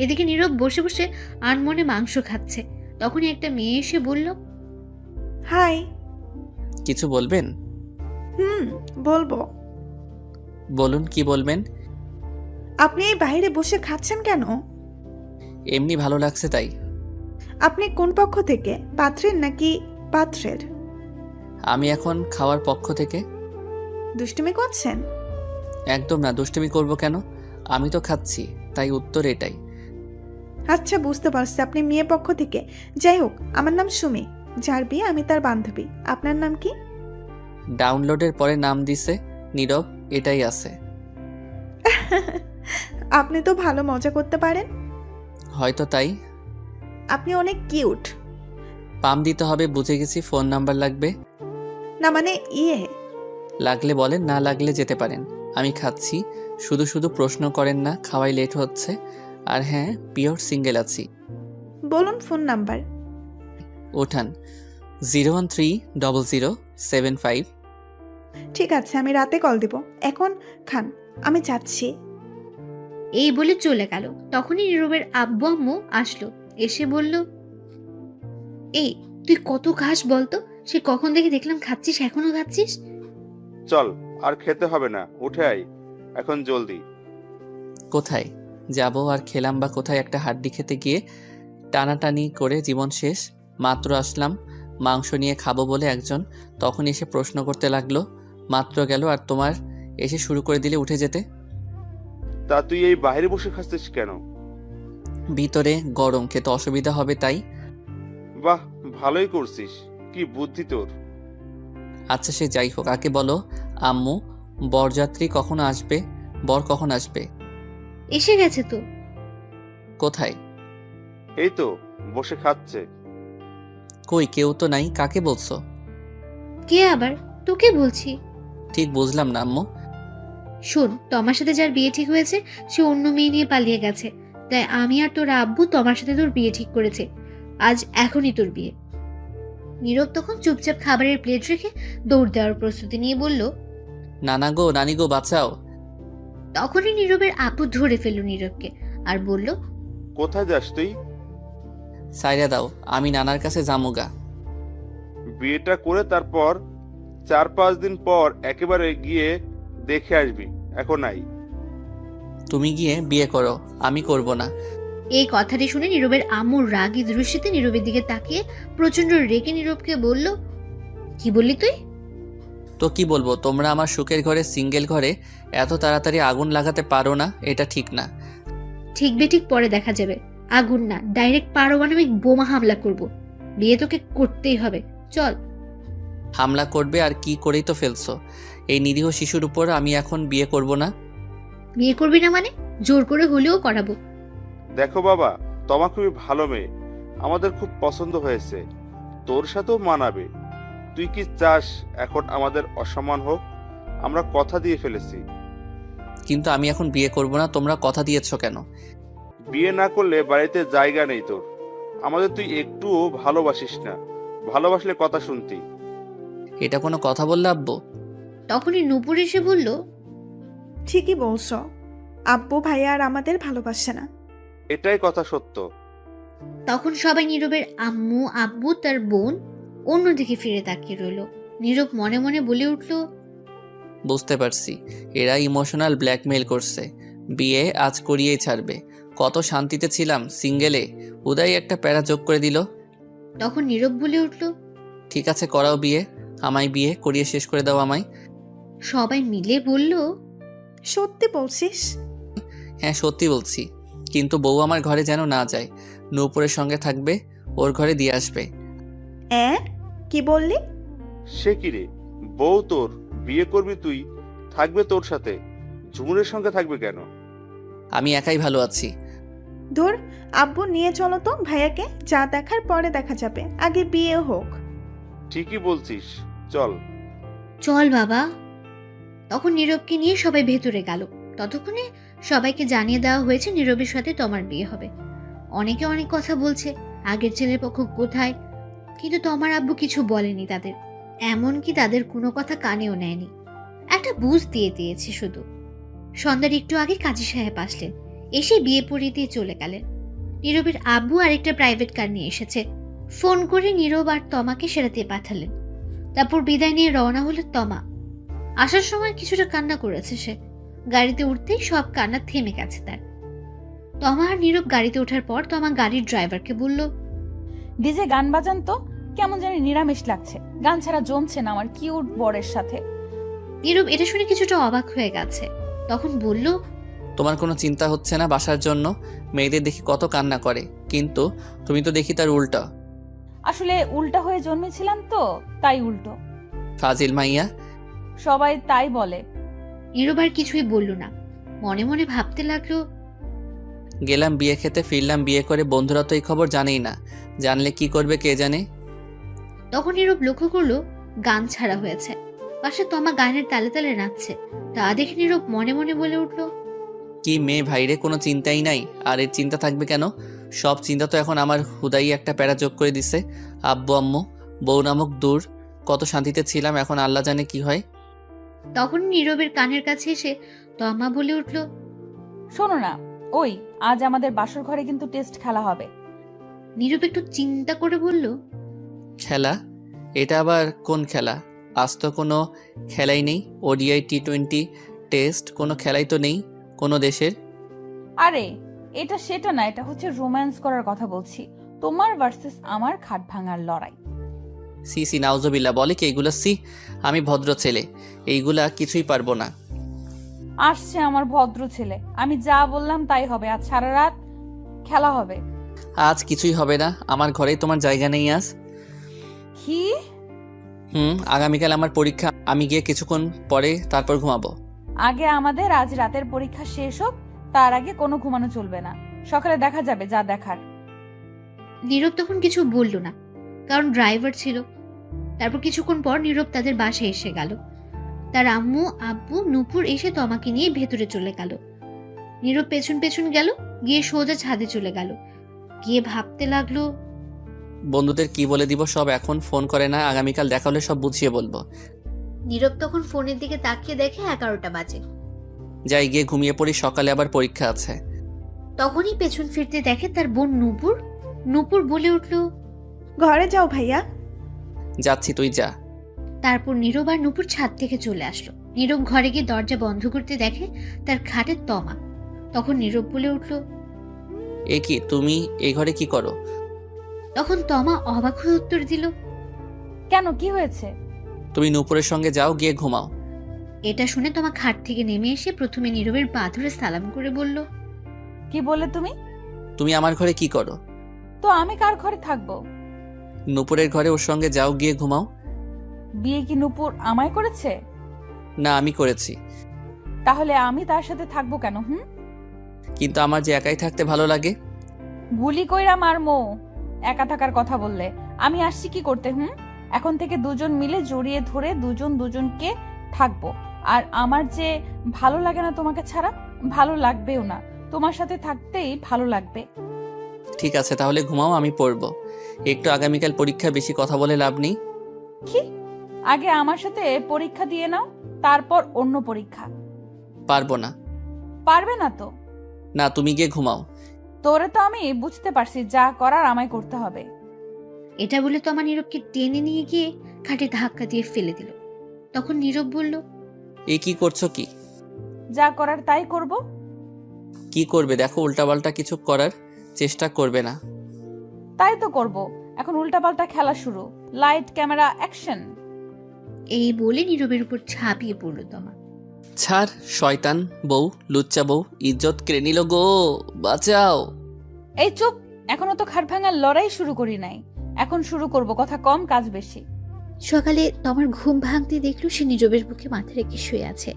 এদিকে নীরব বসে বসে আনমনে মাংস খাচ্ছে। তখনই একটা মেয়ে এসে বলল, হাই। কিছু বলবেন? বলবো। বলুন, কি বলবেন? আপনি এই বাইরে বসে খাচ্ছেন কেন? এমনি ভালো লাগছে তাই। আপনি কোন পক্ষ থেকে, পাত্রের নাকি পাত্রের? আমি এখন খাওয়ার পক্ষ থেকে। দুষ্টুমি করছেন? একদম না, দুষ্টুমি করব কেন? আমি তো খাচ্ছি, তাই উত্তর এটাই। আচ্ছা বুঝতে পারছি, আপনি মেয়ে পক্ষ থেকে। যাই হোক, আমার নাম সুমি, যার বিয়ে আমি তার বান্ধবী। আপনার নাম কি? ডাউনলোডের পরে নাম দিছে নীরব, এটাই আছে। আপনি তো ভালো মজা করতে পারেন। হয়তো তাই। আপনি অনেক কিউট। পাম দিতে হবে বুঝে গেছি। ফোন নাম্বার লাগবে? না মানে লাগলে বলেন, না লাগলে যেতে পারেন। আমি খাচ্ছি, শুধু শুধু প্রশ্ন করেন না, খাওয়াই লেট হচ্ছে। আর হ্যাঁ, পিওর সিঙ্গেল আছি। বলুন ফোন নাম্বার। ওঠান 0130075। ঠিক আছে, আমি রাতে কল দিব। এখন খান, আমি যাচ্ছি। এই বলে চলে গেল। তখনই নীরবের আব্বু আম্মু আসলো, এসে বলল, এই তুই কত খাস বলতো? সে কখন থেকে দেখলাম খাচ্ছিস, এখনো খাচ্ছিস? চল, আর খেতে হবে না, উঠে আয় এখন জলদি। কোথায় যাব আর খেলাম বা কোথায়? একটা হাড্ডি খেতে গিয়ে টানাটানি করে জীবন শেষ। মাত্র আসলাম মাংস নিয়ে খাবো বলে একজন, তখন এসে প্রশ্ন করতে লাগলো। মাত্র গেল আর তোমার এসে শুরু করে দিলে উঠে যেতে। তা তুই এই বাইরে বসে খাচ্ছিস কেন? ভিতরে গরম, খেতে অসুবিধা হবে তাই। বাহ, ভালোই করছিস, কি বুদ্ধি তোর। আচ্ছা সে যাই হোক, আগে বলো আম্মু, বরযাত্রী কখন আসবে? বর কখন আসবে? এসে গেছে তো। কোথায়? এই তো বসে খাচ্ছে। কই, কেউ তো নাই। কাকে বলছো? কে আবার? তোকে বলছি। ঠিক বুঝলাম না আম্মু। শোন, তোমার সাথে যার বিয়ে ঠিক হয়েছে সে অন্য মেয়ে নিয়ে পালিয়ে গেছে, তাই আমি আর তোর আব্বু তোমার সাথে তোর বিয়ে ঠিক করেছে। আজ এখনই তোর বিয়ে। নীরব তখন চুপচাপ খাবারের প্লেট রেখে দৌড় দেওয়ার প্রস্তুতি নিয়ে বলল। নানা গো, নানি গো, বাঁচাও। তখনই নীরবের আব্বু ধরে ফেলল নীরবকে আর বলল, কোথায় যাস তুই? সাইরা দাও, আমি নানার কাছে জামুগা। বিয়েটা করে তারপর 4-5 দিন পর একেবারে গিয়ে দেখে আসবি, এখন আই। তুমি গিয়ে বিয়ে করো, আমি করব না। এই কথাটি শুনে নীরবের আম্মুর রাগী দৃষ্টিতে নীরবের দিকে তাকিয়ে প্রচন্ড রেগে নীরবকে বলল, কি বললি তুই? তো কি বলবো, তোমরা আমার সুখের ঘরে, সিঙ্গেল ঘরে এত তাড়াতাড়ি আগুন লাগাতে পারো না, এটা ঠিক না। ঠিক বেঠিক পরে দেখা যাবে। আগুন না, ডাইরেক্ট পারমাণবিক বোমা হামলা করব। বিয়ে তোকে করতেই হবে, চল। হামলা করবে আর কি করেই তো ফেলছো। এই নিরীহ শিশুর উপর আমি এখন বিয়ে করব না। বিয়ে করবি না মানে? জোর করে হলেও করাবো। দেখো বাবা, তোমা খুবই ভালো মেয়ে, আমাদের খুব পছন্দ হয়েছে, তোর সাথেও মানাবে। তুই কি চাস এখন আমাদের অসম্মান হোক? আমরা কথা দিয়ে ফেলেছি। কিন্তু আমি এখন বিয়ে করব না। তোমরা কথা দিয়েছো কেন? বিয়ে না করলে বাড়িতে জায়গা নেই তোর। আমাদের তুই একটুও ভালোবাসিস না, ভালোবাসলে কথা শুনতি। এটা কোনো কথা বললে আব্বু? তখনই নূপুর এসে বলল, ঠিকই বলছো, আব্বু ভাইয়া আর আমাদের ভালোবাসে না। এটাই কথা সত্য। তখন সবাই নীরবের আম্মু, আব্বু, তার বোন অন্যদিকে ফিরে তাকিয়ে রইল। নীরব মনে মনে বলে উঠল, বুঝতে পারছি, এরা ইমোশনাল ব্ল্যাকমেইল করছে। বিয়ে আজ করিয়েই ছাড়বে। কত শান্তিতে ছিলাম সিঙ্গেলে, উদয় একটা প্যারা যোগ করে দিল। তখন নীরব বলে উঠল, ঠিক আছে করাও বিয়ে, আমায় বিয়ে করিয়ে শেষ করে দাও আমায়। সবাই মিলে বলল, সত্যি বলছিস? হ্যাঁ সত্যি বলছি, কিন্তু বউ আমার ঘরে যেন না যায়। নূপুরের সঙ্গে থাকবে, ওর ঘরে দিয়ে আসবে। কি বললি? সে কি রে, বউ তোর, বিয়ে করবি তুই, থাকবে তোর সাথে, ঝুমুরের সঙ্গে থাকবে কেন? আমি একাই ভালো আছি। ধুর, আব্বু নিয়ে চলো তো ভাইয়াকে, যা দেখার পরে দেখা যাবে, আগে বিয়ে হোক। ঠিকই বলছিস, চল। চল বাবা। তখন নীরবকে নিয়ে সবাই ভেতরে গেল। ততক্ষণে সবাইকে জানিয়ে দেওয়া হয়েছে নীরবের সাথে তোমার বিয়ে হবে। অনেকে অনেক কথা বলছে, আগের ছেলের পক্ষ কোথায়, কিন্তু তোমার আব্বু কিছু বলেনি তাদের, এমনকি তাদের কোনো কথা কানেও নেয়নি। একটা বুঝ দিয়ে দিয়েছে শুধু। সন্ধ্যার একটু আগে কাজী সাহেব আসলেন, এসে বিয়ে পড়িয়ে দিয়ে চলে গেলেন। নীরবের আব্বু আরেকটা প্রাইভেট কার নিয়ে এসেছে, ফোন করে নীরব আর তমাকে সেরাতে পাঠালেন। তারপর বিদায় নিয়ে রওনা হলো তমা। আসার সময় কিছুটা কান্না করেছে সে। গাড়িতে উঠতেই সব কান্না থেমে গেছে তার। তমা আর নীরব গাড়িতে ওঠার পর তমা গাড়ির ড্রাইভারকে বলল, ডিজে গান বাজান তো, কেমন জানি নিরামিষ লাগছে, গান ছাড়া জমছে না আমার কিউট বরের সাথে। নীরব এটা শুনে কিছুটা অবাক হয়ে গেছে। তখন বলল, তোমার কোনো চিন্তা হচ্ছে না বাসার জন্য? মেয়েদের দেখি কত কান্না করে, কিন্তু তুমি তো দেখি তার উল্টা। আসলে উল্টা হয়ে জন্মেছিলাম তো, তাই উল্টো। ফাজিল মাইয়া। সবাই তাই বলে। নীরব আর কিছুই বলল না। মনে মনে ভাবতে লাগলো, গেলাম বিয়ে খেতে, ফিরলাম বিয়ে করে, বন্ধুরা তো এই খবর জানেই না, জানলে কি করবে কে জানে। তখন নীরব লক্ষ্য করলো গান ছাড়া হয়েছে, পাশে তমা গানের তালে তালে নাচছে। তা দেখে নীরব মনে মনে বলে উঠল, কি মেয়ে ভাইরে, কোনো চিন্তাই নাই। আর এর চিন্তা থাকবে কেন? সব চিন্তা তো এখন আমার হুদাই একটা প্যারা যোগ করে দিছে। আব্বু আম্মু বউ নামক দূর, কত শান্তিতে ছিলাম, এখন আল্লাহ জানে কি হয়। তখন নীরবের কানের কাছে এসে তমা বলে উঠল, শোনো না, ওই আজ আমাদের বাসর ঘরে কিন্তু টেস্ট খেলা হবে। নীরব একটু চিন্তা করে বলল, খেলা? এটা আবার কোন খেলা? আজ তো কোনো খেলাই নেই। ওডিআই টি20 টেস্ট কোনো খেলাই তো নেই কোনো দেশের। আরে এটা সেটা না, এটা হচ্ছে রোম্যান্স করার কথা বলছি, তোমার ভার্সেস আমার খাট ভাঙার লড়াই। সি সি নাউজুবিল্লাহ, বলে কি এইগুলা? সি, আমি ভদ্র ছেলে, এইগুলা কিছুই পারবো না। আসছে আমার ভদ্র ছেলে, আমি যা বললাম তাই হবে। আজ সারা রাত খেলা হবে। আজ কিছুই হবে না, আমার ঘরেই তোমার জায়গা নেই আজ। কি? আগামীকাল আমার পরীক্ষা, আমি গিয়ে কিছুক্ষণ পরে তারপর ঘুমাবো। আগে আমাদের আজ রাতের পরীক্ষা শেষ হোক, তার আগে কোনো ঘুমানো চলবে না। সকালে দেখা যাবে যা দেখার। নীরব তখন কিছু বলল না, কারণ ড্রাইভার ছিল। তারপর কিছুক্ষণ পর নীরব তাদের বাসায় এসে গেল। তার আম্মু আব্বু নূপুর এসে তমাকে নিয়ে ভেতরে চলে গেল। নীরব পেছন পেছন গেল, গিয়ে সোজা ছাদে চলে গেল। গিয়ে ভাবতে লাগলো, বন্ধুদের কি বলে দিব সব, এখন ফোন করে না, আগামীকাল দেখা হলে সব বুঝিয়ে বলবো। নীরব তখন ফোনের দিকে তাকিয়ে দেখে 11টা বাজে। যাই গিয়ে ঘুমিয়ে পড়ি, সকালে আবার পরীক্ষা আছে। তখনই পেছন ফিরতে দেখে তার বোন নূপুর। নূপুর বলে উঠল, ঘরে যাও ভাইয়া। যাচ্ছি, তুই যা। তারপর নীরব আর নূপুর ছাদ থেকে চলে আসলো। নীরব ঘরে গিয়ে দরজা বন্ধ করতে দেখে তার খাটে তমা। তখন নীরব বলে উঠল, এ কি, তুমি এই ঘরে কি করো? তখন তমা অবাক হয়ে উত্তর দিল, কেন, কি হয়েছে? তুমি নূপুরের সঙ্গে যাও, গিয়ে ঘুমাও। এটা শুনে তমা খাট থেকে নেমে এসে প্রথমে নীরবের পা ধরে সালাম করে বলল, কি বললে তুমি? তুমি আমার ঘরে কি করো? তো আমি কার ঘরে থাকবো? নূপুরের ঘরে, ওর সঙ্গে যাও, গিয়ে ঘুমাও। বিয়ে কি নূপুর আমায় করেছে? না, আমি করেছি। তাহলে আমি তার সাথে থাকবো কেন? কিন্তু আমার যে একাই থাকতে ভালো লাগে। গুলি কইরা মারমো একা থাকার কথা বললে। আমি আসছি কি করতে? এখন থেকে দুজন মিলে জড়িয়ে ধরে দুজন দুজনকে থাকবো। আর আমার যে ভালো লাগে না তোমাকে ছাড়া, ভালো লাগবেও না। তোমার সাথে থাকতেই ভালো লাগবে। ঠিক আছে, তাহলে ঘুমাও, আমি পড়বো একটু। আগামীকাল পরীক্ষা, বেশি কথা বলে লাভ নেই। কি? আগে আমার সাথে পরীক্ষা দিয়ে নাও, তারপর অন্য পরীক্ষা। পারবো না। পারবে না তো? না, তুমি গিয়ে ঘুমাও। তোরে তো আমি বুঝতে পারছি, যা করার আমায় করতে হবে। এটা বলে তমা নীরবকে টেনে নিয়ে গিয়ে খাটে ধাক্কা দিয়ে ফেলে দিল। তখন নীরব বলল, এ কি করছো? কি যা করার তাই করব। কি করবে? দেখো, উল্টাপাল্টা কিছু করার চেষ্টা করবে না। তাই তো করব। এখন উল্টাপাল্টা খেলা শুরু। Light camera action. এই বলে নীরবের উপর ঝাঁপিয়ে পড়ল তমা। ছাড়, শয়তান বউ, লুচ্চা বউ, ইজ্জত কেড়ে নিল গো, বাঁচাও। এই চুপ, এখনো তো খাট ভাঙার লড়াই শুরু করি নাই। এখন শুরু করব, কথা কম কাজ বেশি। সকালে তমার ঘুম ভাঙতে দেখলো সে নীরবের বুকে মাথা রেখে শুয়ে আছে,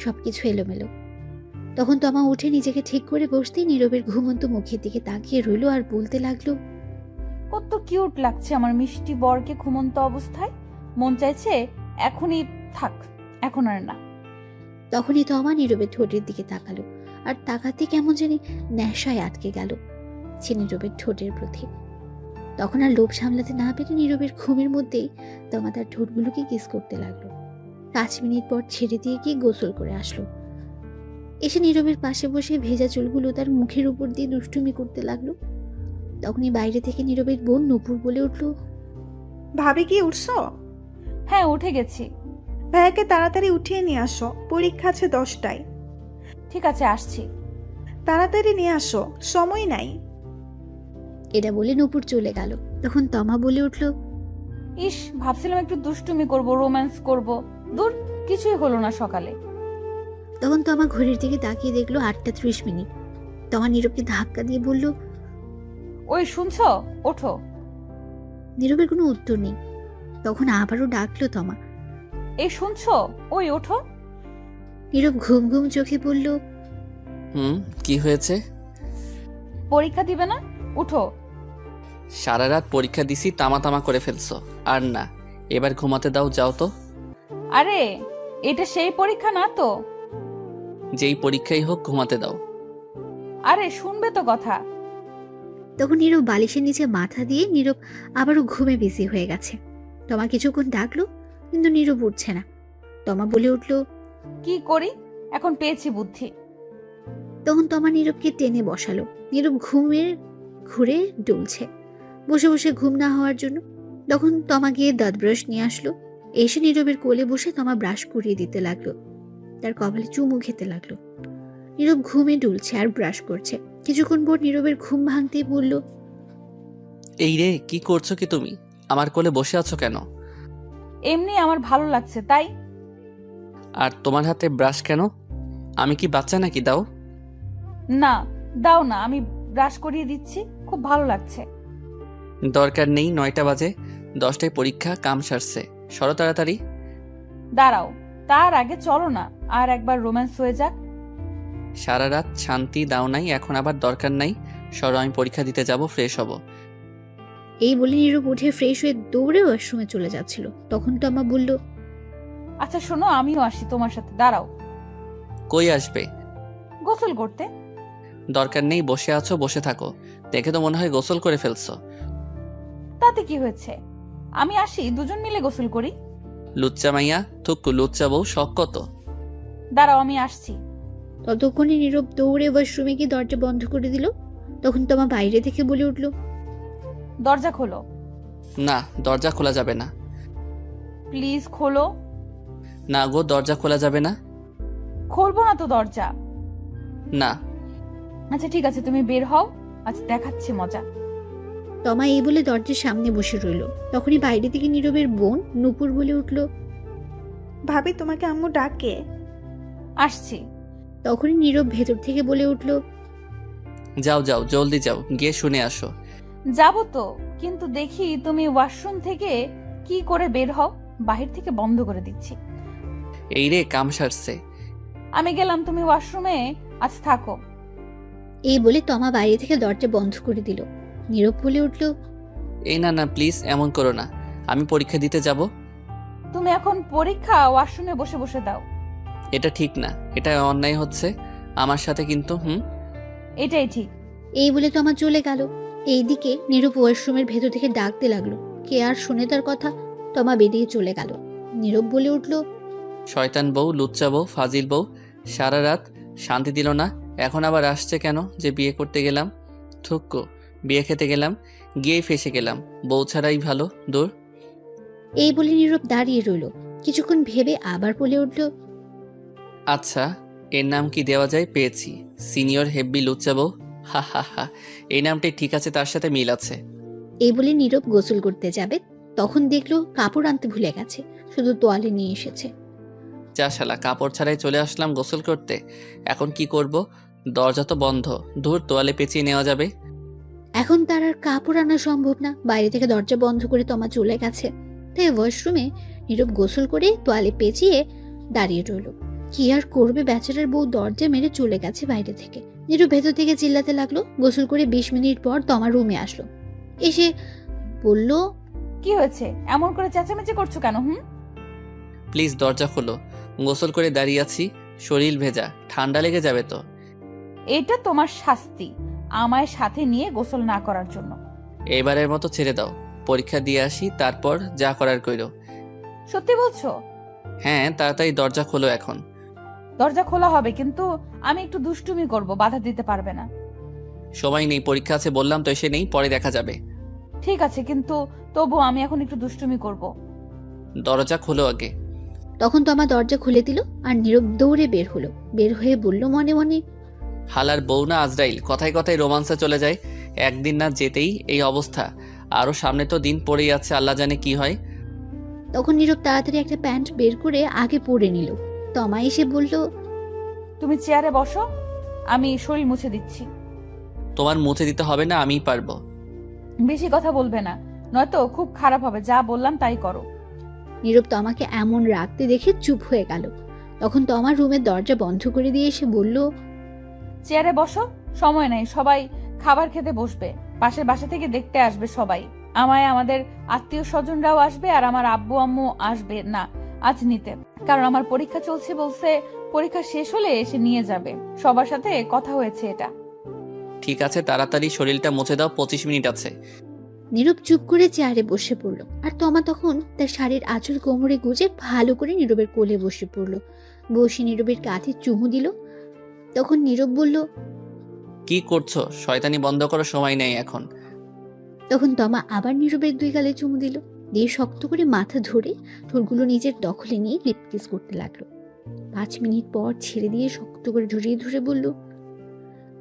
সবকিছু এলোমেলো। তখন তমা উঠে নিজেকে ঠিক করে বসতেই নীরবের ঘুমন্ত মুখের দিকে তাকিয়ে রইল আর বলতে লাগলো, কত কিউট লাগছে আমার মিষ্টি বরকে ঘুমন্ত অবস্থায়। মন চাইছে এখনই থাক, এখন আর না। তখনই তমা নীরবের ঠোঁটের দিকে তাকালো, আর তাকাতে কেমন জানি নেশায় আটকে গেল সে নীরবের ঠোঁটের প্রতি। তখন আর লোভ সামলাতে না পেরে নীরবের ঘুমের মধ্যেই তমা তার ঠোঁটগুলোকে কিস করতে লাগলো। 5 মিনিট পর ছেড়ে দিয়ে গিয়ে গোসল করে আসলো। এসে নীরবের পাশে বসে ভেজা চুলগুলো তার মুখের উপর দিয়ে দুষ্টুমি করতে লাগলো। তখনই বাইরে থেকে নীরবের বোন নূপুর বলে উঠল, ভাবি কি উঠছো? হ্যাঁ, উঠে গেছি। ভাইয়াকে তাড়াতাড়ি উঠিয়ে নিয়ে আসো, পরীক্ষা আছে 10টায়। ঠিক আছে, আসছি। তাড়াতাড়ি নিয়ে আসো, সময় নাই। এটা বলে নূপুর চলে গেল। তখন তমা বলে উঠল, ইস, ভাবছিলাম একটু দুষ্টুমি করব, রোম্যান্স করব। দূর, কিছুই হলো না সকালে। তখন তমা ঘড়ির দিকে তাকিয়ে দেখলো 8টা 30 মিনিট। তমা নীরবকে ধাক্কা দিয়ে বলল, ওই শুনছো, ওঠো। নীরবের কোনো উত্তর নেই। তখন আবারও ডাকলো তমা। এই শুনছো, ওই ওঠো। নীরব ঘুম ঘুম চোখে বলল, কি হয়েছে? পরীক্ষা দিবে না? উঠো। সারা রাত পরীক্ষা দিছি, তামা তামা করে ফেলছো। আর না, এবার ঘুমাতে দাও, যাও তো। আরে এটা সেই পরীক্ষা না তো। যেই পরীক্ষাই হোক, ঘুমাতে দাও। আরে শুনবে তো কথা। তখন নীরব বালিশের নিচে মাথা দিয়ে নীরব আবারও ঘুমে বিজি হয়ে গেছে। তমা কিছুক্ষণ ডাকলো, কিন্তু নীরব উঠছে না। তমা বলে উঠল, কি করি, এখন পেয়েছি বুদ্ধি। তখন তমা নীরবকে টেনে বসালো। নীরব ঘুমের ঘুরে ডুলছে, বসে বসে ঘুম না হওয়ার জন্য। তখন তমা গিয়ে দাঁত ব্রাশ নিয়ে আসলো। এসে নীরবের কোলে বসে তমা ব্রাশ করিয়ে দিতে লাগলো, তার কপালে চুমু খেতে লাগলো। নীরব ঘুমে ডুলছে আর ব্রাশ করছে। কিছুক্ষণ পর নীরবের ঘুম ভাঙতেই বলল, এই রে, কি করছো কি তুমি? আমার কোলে বসে আছো কেন? এমনি আমার ভালো লাগছে তাই। আর তোমার হাতে ব্রাশ কেন? আমি কি বাচ্চা নাকি? দাও। না দাও না, আমি ব্রাশ করিয়ে দিচ্ছি, খুব ভালো লাগছে। দরকার নেই, 9টা বাজে, 10টায় পরীক্ষা, কাম সারছে। সরো তাড়াতাড়ি। দাঁড়াও, তার আগে চলো না আর একবার রোম্যান্স হয়ে যাক। সারা রাত শান্তি দাও নাই, এখন আবার দরকার নাই। সরো, আমি পরীক্ষা দিতে যাব, ফ্রেশ হব। এই বলে নীরব উঠে ফ্রেশ হয়ে দৌড়ে ওয়াশরুমে চলে যাচ্ছিল। তখন তমা বলল, আচ্ছা শোনো, আমিও আসি তোমার সাথে। দাঁড়াও। কই আসবে? গোসল করতে। দরকার নেই, বসে আছো, বসে থাকো। দেখে তো মনে হয় গোসল করে ফেলছো। তাতে কি হয়েছে, আমি আসি, দুজন মিলে গোসল করি। লুচ্চা মাইয়া, থুক্কু লুচ্চা বউ, শখ কত। দাঁড়াও আমি আসছি। ততক্ষণে নীরব দৌড়ে ওয়াশরুমে গিয়ে দরজা বন্ধ করে দিল। তখন তমা বাইরে থেকে বলে উঠল, দরজা খোলো। না, দরজা খোলা যাবে না। প্লিজ খোলো। না গো, দরজা খোলা যাবে না। খুলবো না তো দরজা। না। আচ্ছা ঠিক আছে, তুমি বের হও, আজ দেখাচ্ছি মজা। তমা এই বলে দরজার সামনে বসে রইল। তখনই বাইরে থেকে নীরবের বোন নূপুর বলে উঠল, ভাবি তোমাকে আম্মু ডাকে। আসছি। তখনই নীরব ভেতর থেকে বলে উঠল, যাও যাও, জলদি যাও, গিয়ে শুনে আসো। যাবো তো, কিন্তু দেখি তুমি ওয়াশরুম থেকে কি করে বের হও, বাহির থেকে বন্ধ করে দিচ্ছি। এই রে, কাম সারছে। আমি গেলাম, তুমি ওয়াশরুমে আজ থাকো। এই বলে তমা বাইরে থেকে দরজা বন্ধ করে দিল। নীরব বলে উঠল, এই না না, প্লিজ এমন করো না, আমি পরীক্ষা দিতে যাব। তুমি এখন পরীক্ষা ওয়াশরুমে বসে বসে দাও। এটা ঠিক না, এটা অন্যায় হচ্ছে আমার সাথে কিন্তু। এটাই ঠিক। এই বলে তমা চলে গেল। এইদিকে নীরব ওয়াশরুমের ভেতর থেকে ডাকতে লাগলো। কে আর শুনে তার কথা? তমা বেরিয়ে চলে গেল। নীরব বলে উঠল, শয়তান বউ, লুচ্চা বউ, ফাজিল বউ, সারা রাত শান্তি দিল না, এখন আবার আসছে কেন? যে বিয়ে করতে গেলাম, থুক্কো, বিয়ে খেতে গেলাম, গিয়েই ফেসে গেলাম। বউ ছাড়াই ভালো, দূর। এই বলে নীরব দাঁড়িয়ে রইল। কিছুক্ষণ ভেবে আবার বলে উঠল, আচ্ছা, এর নাম কি দেওয়া যায়? পেয়েছি, সিনিয়র হেব্বি লুচ্চা বউ। হা হা হা, এই নামটাই ঠিক আছে, তার সাথে মিল আছে। এই বলে নীরব গোসল করতে যাবে, তখন দেখলো কাপড় আনতে ভুলে গেছে, শুধু তোয়ালে নিয়ে এসেছে। যা শালা, কাপড় ছাড়াই চলে আসলাম গোসল করতে, এখন কি করব? দরজা তো বন্ধ, ধুর, তোয়ালে পেঁচিয়ে নেওয়া যাবে। এখন তার আর কাপড় আনা সম্ভব না। বাইরে থেকে দরজা বন্ধ করে তমা চলে গেছে। তাই ওয়াশরুমে নীরব গোসল করে তোয়ালে পেঁচিয়ে দাঁড়িয়ে রইল। কি আর করবে, বেচারার বউ দরজা মেরে চলে গেছে বাইরে থেকে। নীরব ভেতর থেকে চিল্লাতে লাগলো। গোসল করে 20 মিনিট পর তমা রুমে আসলো। এসে বলল, কি হয়েছে, এমন করে চেঁচামেচি করছো কেন? প্লিজ দরজা খোলো, গোসল করে দাঁড়িয়ে আছি, শরীর ভেজা, ঠান্ডা লেগে যাবে তো। এটা তোমার শাস্তি, আমায় সাথে নিয়ে গোসল না করার জন্য। এবারের মতো ছেড়ে দাও, পরীক্ষা দিয়ে আসি, তারপর যা করার কইরো। সত্যি বলছো? হ্যাঁ, তাড়াতাড়ি দরজা খোলো এখন। দরজা খোলা হবে, কিন্তু আমি একটু দুষ্টুমি করব, বাধা দিতে পারবে না। সময় নেই, পরীক্ষা আছে বললাম তো, এসে নেই, পরে দেখা যাবে। ঠিক আছে, কিন্তু তবু আমি এখন একটু দুষ্টুমি করব। দরজা খোলো আগে। তখন তমা দরজা খুলে দিল আর নীরব দৌড়ে বের হলো। বের হয়ে বলল মনে মনে, হালার বউ না আজরাইল, কথায় কথায় রোমান্সে চলে যায়, একদিন না যেতেই এই অবস্থা। আরো সামনে তো দিন পড়েই আছে, আল্লাহ জানে কি হয়। তখন নীরব তাড়াতাড়ি একটা প্যান্ট বের করে আগে পরে নিল। তমা এসে বলল, তুমি চেয়ারে বসো, আমি শরীর মুছে দিচ্ছি। তোমার মুছে দিতে হবে না, আমিই পারবো। বেশি কথা বলবে না, নয়তো খুব খারাপ হবে। যা বললাম তাই করো। নীরব তমাকে এমন রাখতে দেখে চুপ হয়ে গেল। তখন তমা রুমের দরজা বন্ধ করে দিয়ে এসে বলল, চেয়ারে বসো, সময় নাই, সবাই খাবার খেতে বসবে। পাশের বাসা থেকে দেখতে আসবে সবাই আমায়, আমাদের আত্মীয় স্বজনরাও আসবে, আর আমার আব্বু আম্মু আসবে না আজ নিতে, কারণ আমার পরীক্ষা চলছে বলছে, পরীক্ষা শেষ হলে এসে নিয়ে যাবে। সবার সাথে কথা হয়েছে এটা। ঠিক আছে, তাড়াতাড়ি শরীরটা মুছে দাও, 25 মিনিট আছে। নীরব চুপ করে চেয়ারে বসে পড়ল, আর তমা তখন তার শাড়ির আঁচল কোমরে গুজে ভালো করে নীরবের কোলে বসে পড়ল। বসে নীরবের কাঁধে চুমু দিল। তখন নীরব বলল, কি করছো? শয়তানি বন্ধ করো, সময় নেই এখন। তখন তমা আবার নীরবের 2 গালে চুমু দিল, দিয়ে শক্ত করে মাথা ধরে ঠোঁটগুলো নিজের দখলে নিয়ে লিপ কিস করতে লাগলো। 5 মিনিট পর ছেড়ে দিয়ে শক্ত করে জড়িয়ে ধরে বলল,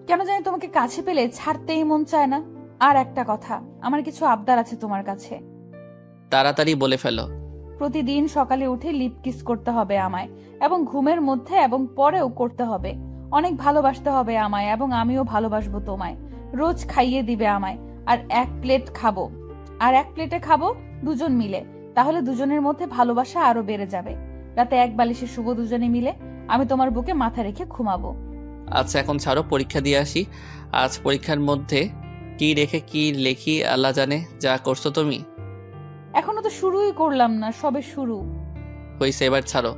কেন জানি তোমাকে কাছে পেলে ছাড়তেই মন চায় না। আর একটা কথা, আমার কিছু আবদার আছে তোমার কাছে। তাড়াতাড়ি বলে ফেলো। প্রতিদিন সকালে উঠে লিপ কিস করতে হবে আমায়, এবং ঘুমের মধ্যে এবং পরেও করতে হবে। অনেক ভালোবাসতে হবে আমায়, এবং আমিও ভালোবাসবো তোমায়। রোজ খাইয়ে দিবে আমায়, আর 1 প্লেট খাবো, আর 1 প্লেটে খাবো দুজন মিলে। তাহলে দুজনের মধ্যে ভালোবাসা আরো বেড়ে যাবে। রাতে 1 বালিশে শুভ দুজনে মিলে, আমি তোমার বুকে মাথা রেখে ঘুমাবো। আচ্ছা এখন ছাড়ো, পরীক্ষা দিয়ে আসি। আজ পরীক্ষার মধ্যে কি রেখে কি লেখি আল্লাহ জানে। যা করছো তুমি। এখনো তো শুরুই করলাম না, সবে শুরু। হইছে, এবার ছাড়ো।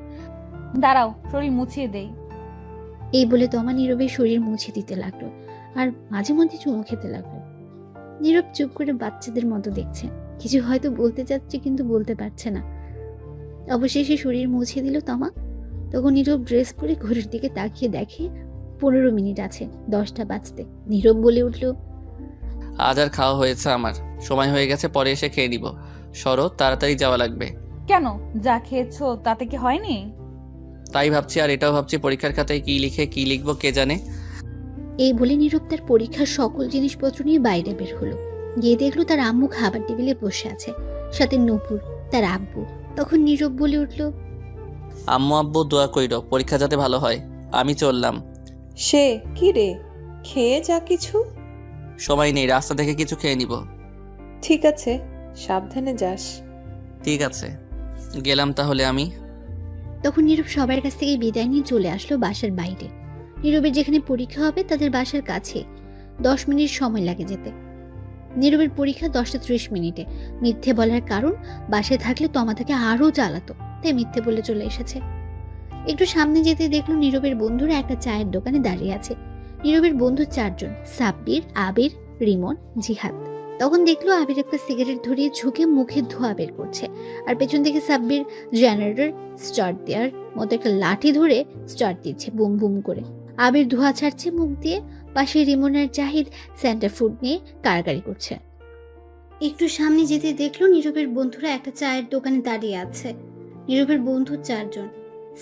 দাঁড়াও, শরীর মুছিয়ে দেই। এই বলে তমা নীরবের শরীর মুছে দিতে লাগলো, আর মাঝে মধ্যে চুমু খেতে লাগলো। নীরব চুপ করে বাচ্চাদের মতো দেখছে, কিছু হয়তো বলতে চাচ্ছে কিন্তু বলতে পারছে না। অবশেষে শরীর মুছে দিল তমা। তখন নীরব ড্রেস পরে ঘড়ির দিকে তাকিয়ে দেখে 15 মিনিট আছে 10টা বাজতে। নীরব বলে উঠল, আজ আর খাওয়া হয়েছে আমার, সময় হয়ে গেছে, পরে এসে খেয়ে নিব। সরো, তাড়াতাড়ি যাওয়া লাগবে। কেন, যা খেয়েছো তাতে কি হয়নি? তাই ভাবছি, আর এটাও ভাবছি পরীক্ষার খাতায় কি লিখে কি লিখবো কে জানে। এই বলে নীরব তার পরীক্ষার সকল জিনিসপত্র নিয়ে বাইরে বের হলো। গিয়ে দেখলো তার আম্মু খাবার টেবিলে বসে আছে, সাথে নূপুর তার আব্বু। তখন নীরব বলে উঠল, আম্মু আব্বু দোয়া কইরো, পরীক্ষা যাতে ভালো হয়। আমি চললাম। সে কি রে, খেয়ে যা কিছু। সময় নেই, রাস্তা থেকে কিছু খেয়ে নিব। ঠিক আছে, সাবধানে যাস। ঠিক আছে, গেলাম তাহলে আমি। তখন নীরব সবার কাছ থেকে বিদায় নিয়ে চলে আসলো বাসার বাইরে। নীরবের যেখানে পরীক্ষা হবে তাদের বাসার কাছে 10 মিনিট সময় লাগে যেতে। নীরবের পরীক্ষা 10:30 মিনিটে। মিথ্যে বলার কারণ, বাসায় থাকলে তমা তাকে আরো জ্বালাতো, তাই মিথ্যে বলে চলে এসেছে। একটু সামনে যেতে দেখলো নীরবের বন্ধুরা একটা চায়ের দোকানে দাঁড়িয়ে আছে। নীরবের বন্ধু 4 জন, সাব্বির, আবির, রিমন, জিহাদ। তখন দেখলো আবির একটা সিগারেট ধরিয়ে ঝুঁকে মুখে ধোঁয়া বের করছে, আর পেছন থেকে সাব্বির জেনারেটর স্টার্ট দেওয়ার মতো একটা লাঠি ধরে স্টার্ট দিচ্ছে বুম বুম করে। আবির ধোঁয়া ছাড়ছে মুখ দিয়ে, পাশে রিমন আর জাহিদ সেন্টার ফুড নিয়ে কাড়াকাড়ি করছে। একটু সামনে যেতে দেখলো নীরবের বন্ধুরা একটা চায়ের দোকানে দাঁড়িয়ে আছে। নীরবের বন্ধু 4 জন,